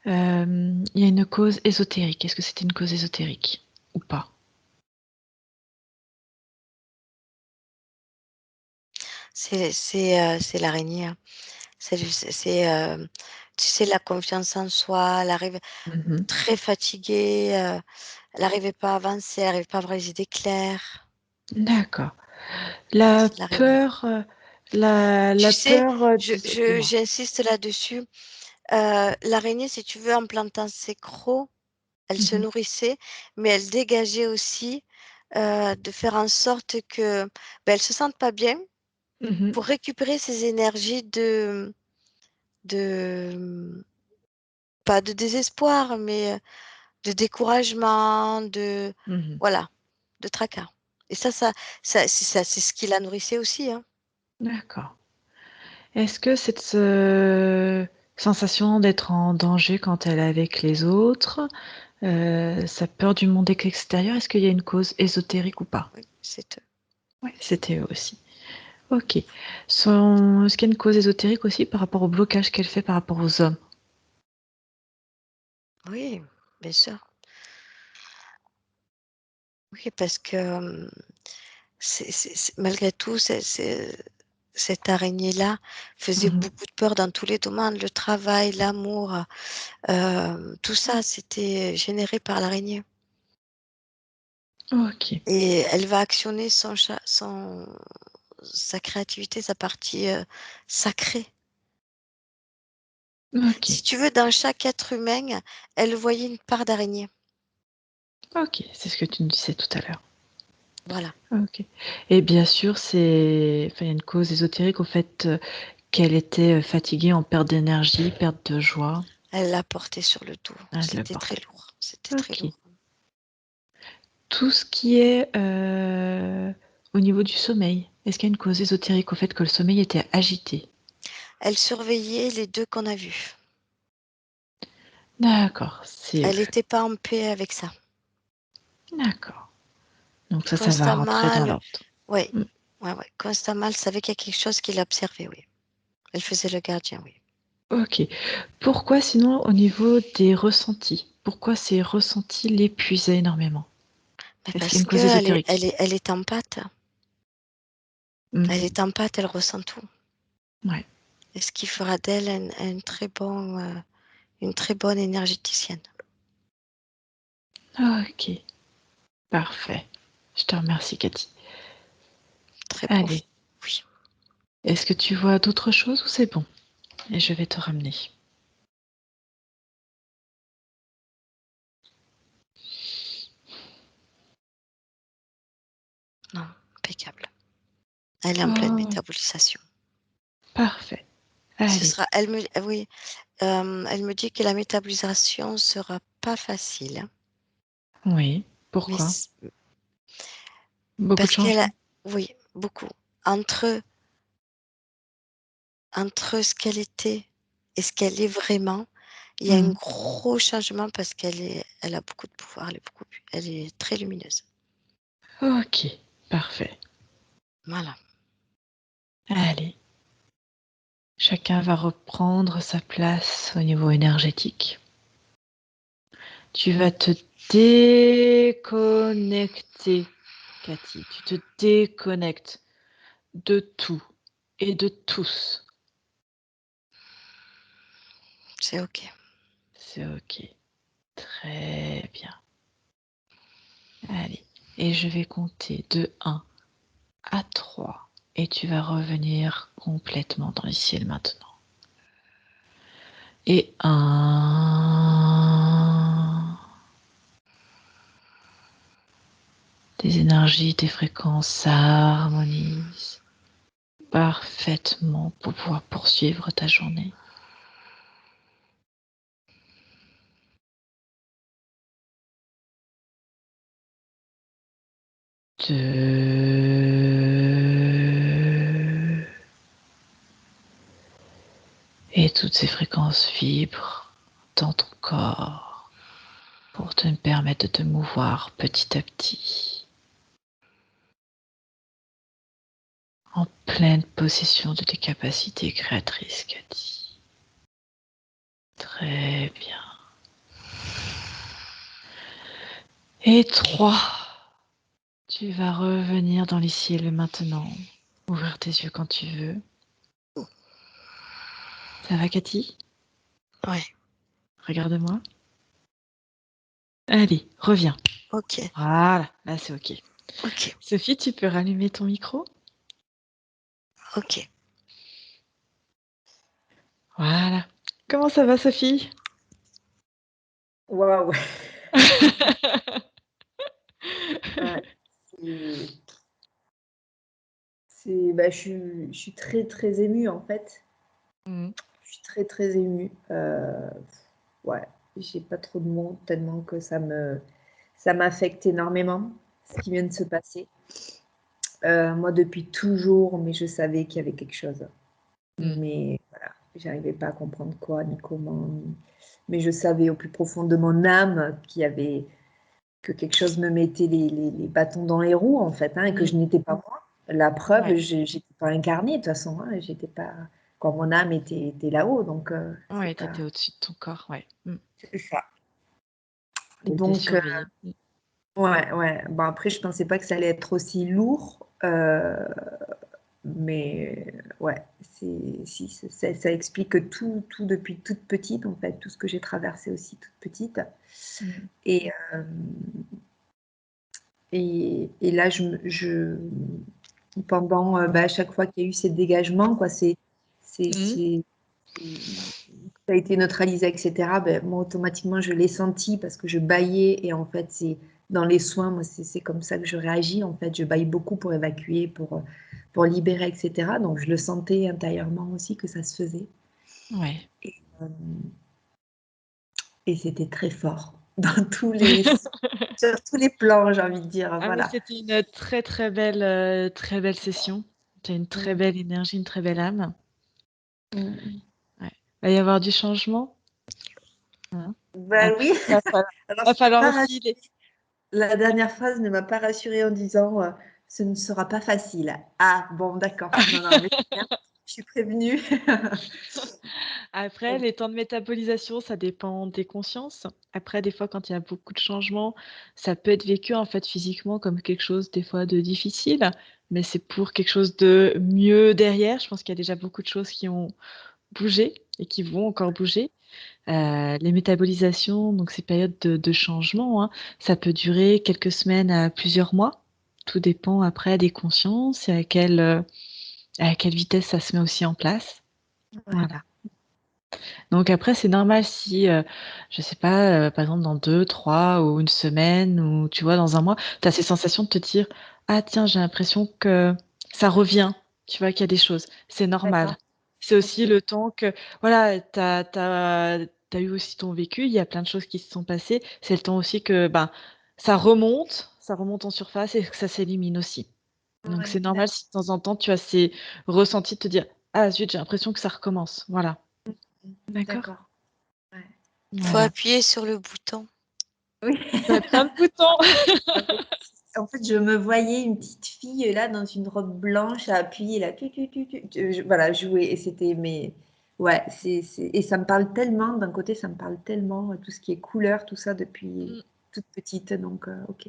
il y a une cause ésotérique? Est-ce que c'était une cause ésotérique ou pas? C'est l'araignée, hein. Tu sais, la confiance en soi, elle arrive Mhm. très fatiguée, elle n'arrivait pas à avancer, elle n'arrivait pas à avoir les idées claires. D'accord. La C'est l'araignée. peur, Tu la sais, peur, dis-moi. j'insiste là-dessus. L'araignée, si tu veux, en plantant ses crocs, elle se Mhm. nourrissait, mais elle dégageait aussi de faire en sorte que ben, elle se sente pas bien Mhm. pour récupérer ses énergies de pas de désespoir, mais de découragement, Mhm. voilà, de tracas. Et c'est ce qui la nourrissait aussi, hein. D'accord. Est-ce que cette sensation d'être en danger quand elle est avec les autres, sa peur du monde extérieur, est-ce qu'il y a une cause ésotérique ou pas? Oui, c'est eux. Oui, c'était eux aussi. Ok. Est-ce qu'il y a une cause ésotérique aussi par rapport au blocage qu'elle fait par rapport aux hommes? Oui, bien sûr. Oui, parce que malgré tout, cette araignée-là faisait Mhm. beaucoup de peur dans tous les domaines, le travail, l'amour, tout ça, c'était généré par l'araignée. Ok. Et elle va actionner sa créativité, sa partie sacrée. Ok. Si tu veux, dans chaque être humain, elle voyait une part d'araignée. Ok. C'est ce que tu nous disais tout à l'heure. Voilà. Ok. Et bien sûr, enfin, il y a une cause ésotérique au fait qu'elle était fatiguée, en perte d'énergie, perte de joie. Elle l'a porté sur le dos. Elle le C'était très portait. lourd. C'était très Ok. lourd. Tout ce qui est au niveau du sommeil, est-ce qu'il y a une cause ésotérique au fait que le sommeil était agité? Elle surveillait les deux qu'on a vus. D'accord, c'est eux. Elle n'était pas en paix avec ça. D'accord. Donc ça va rentrer Constamment, dans l'ordre. ouais, Mm. ouais. Constamment, elle savait qu'il y a quelque chose qui l'observait, oui. Elle faisait le gardien, oui. Ok. Pourquoi sinon au niveau des ressentis? Pourquoi ces ressentis l'épuisaient énormément? Mais Est-ce qu'il y a parce une cause qu'elleésotérique? elle est empathe. Mm. Elle est empathe, elle ressent tout. Ouais. et ce qui fera d'elle une très bonne énergéticienne. Ok, parfait. Je te remercie, Cathy. Très Allez, profond. Oui. est-ce que tu vois d'autres choses ou c'est bon? Et je vais te ramener. Non, impeccable. Elle est en pleine Oh, métabolisation. parfait. Ce Allez, sera, oui, elle me dit que la métabolisation sera pas facile, hein, oui. mais Pourquoi? Beaucoup de parce qu'elle a, changements. oui, beaucoup. Entre, entre ce qu'elle était et ce qu'elle est vraiment, il y a un Mhm. gros changement parce elle a beaucoup de pouvoir, elle est très lumineuse. Ok, parfait. Voilà. Allez, chacun va reprendre sa place au niveau énergétique. Tu vas te déconnecter, Cathy. Tu te déconnectes de tout et de tous. C'est OK. C'est ok. Très bien. Allez. Et je vais compter de 1 à 3. Et tu vas revenir complètement dans l'ici et le maintenant. Et 1. Tes énergies, tes fréquences s'harmonisent parfaitement pour pouvoir poursuivre ta journée. 2. Et toutes ces fréquences vibrent dans ton corps pour te permettre de te mouvoir petit à petit en pleine possession de tes capacités créatrices, Cathy. Très bien. Et 3. Tu vas revenir dans l'ici et le maintenant. Ouvrir tes yeux quand tu veux. Ça va, Cathy? Ouais. Regarde-moi. Allez, reviens. OK. Voilà, là c'est ok. OK. Sophie, tu peux rallumer ton micro? OK. Voilà. Comment ça va, Sophie? Waouh! Ouais, c'est bah, je suis très, très émue, en fait. Mhm. Je suis très, très émue. Ouais, j'ai pas trop de mots tellement que ça m'affecte énormément, ce qui vient de se passer. Moi, depuis toujours, mais je savais qu'il y avait quelque chose. Mhm. Mais voilà, j'arrivais pas à comprendre quoi, ni comment, mais je savais au plus profond de mon âme que quelque chose me mettait les bâtons dans les roues, en fait, hein, et que je n'étais pas moi. La preuve, Ouais, j'étais pas incarnée, de toute façon, hein, j'étais pas, quand mon âme était là-haut, donc ouais, t'étais au-dessus de ton corps, ouais. c'est ça. T'étais Donc, surveillée. ouais, ouais. Bon, après, je pensais pas que ça allait être aussi lourd, mais ouais, si, ça explique tout depuis toute petite, en fait, tout ce que j'ai traversé aussi toute petite. Mhm. Et, et là, pendant, bah, à chaque fois qu'il y a eu ces dégagements, quoi, Mhm. ça a été neutralisé, etc. Ben, moi, automatiquement, je l'ai senti parce que je bâillais. Et en fait, c'est dans les soins, moi, c'est comme ça que je réagis. En fait, je bâille beaucoup pour évacuer, pour libérer, etc. Donc, je le sentais intérieurement aussi que ça se faisait. Ouais. Et, euh, et c'était très fort dans sur tous les plans, j'ai envie de dire. Ah, mais Voilà. c'était une très belle session. Tu as une très Mm. belle énergie, une très belle âme. Mm. Ouais. Il va y avoir du changement, hein. Ben Après, oui. il va falloir, Alors, va ça m'a falloir pas aussi les... La dernière phrase ne m'a pas rassurée en disant ce ne sera pas facile. Ah, bon, d'accord. Non, non, mais c'est bien. suis prévenue. Après, les temps de métabolisation, ça dépend des consciences. Après, des fois, quand il y a beaucoup de changements, ça peut être vécu, en fait, physiquement comme quelque chose, des fois, de difficile, mais c'est pour quelque chose de mieux derrière. Je pense qu'il y a déjà beaucoup de choses qui ont bougé et qui vont encore bouger. Les métabolisations, donc ces périodes de changement, hein, ça peut durer quelques semaines à plusieurs mois. Tout dépend après des consciences et à quelle vitesse ça se met aussi en place. Ouais. Voilà. Donc après, c'est normal si, je sais pas, par exemple dans 2, 3 ou une semaine ou tu vois, dans un mois, tu as ces sensations de te dire: «Ah tiens, j'ai l'impression que ça revient», tu vois, qu'il y a des choses. C'est normal. D'accord. C'est aussi OK. le temps que voilà, tu as eu aussi ton vécu, il y a plein de choses qui se sont passées. C'est le temps aussi que, ben, ça remonte en surface et que ça s'élimine aussi. Donc Ouais, c'est normal d'accord. si de temps en temps tu as ces ressentis de te dire: «Ah zut, j'ai l'impression que ça recommence». Voilà. D'accord? D'accord. Ouais. Faut Voilà. appuyer sur le bouton. Oui. Tu as plein de boutons. En fait, je me voyais une petite fille là dans une robe blanche à appuyer là, voilà, jouer et c'était mais ouais, et ça me parle tellement d'un côté, ça me parle tellement tout ce qui est couleur, tout ça depuis Mmh. toute petite donc OK.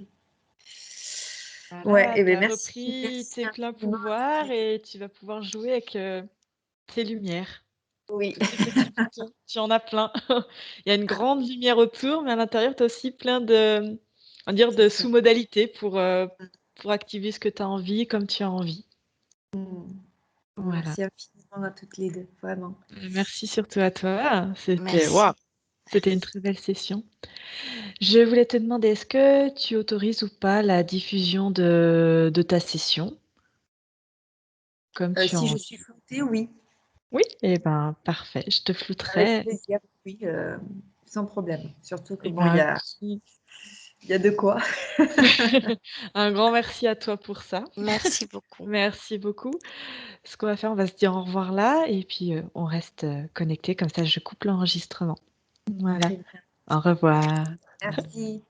Ouais Voilà, et tu ben as merci, repris merci tes pleins infiniment à pouvoirs toutes les 2. et tu vas pouvoir jouer avec, tes lumières, Oui. tes petits boutons. Tu en as plein. Il y a une grande lumière autour, mais à l'intérieur, tu as aussi plein de on va dire C'est de ça. sous-modalités Mmh. pour activer ce que tu as envie, comme tu as envie. Mmh. Voilà. Merci infiniment à toutes les 2, vraiment. Merci surtout à toi. C'était waouh, Merci. c'était une très belle session. Je voulais te demander, est-ce que tu autorises ou pas la diffusion de ta session? Comme tu Si en je suis floutée, oui, oui? Eh ben, parfait, je te avec flouterai. plaisir, oui, sans problème. Surtout que Eh bon, ben, il y a de quoi. un grand merci à toi pour ça. Merci beaucoup. Merci beaucoup. Ce qu'on va faire, on va se dire au revoir là et puis, on reste, connectés comme ça je coupe l'enregistrement. Voilà. Très bien. Au revoir. Merci.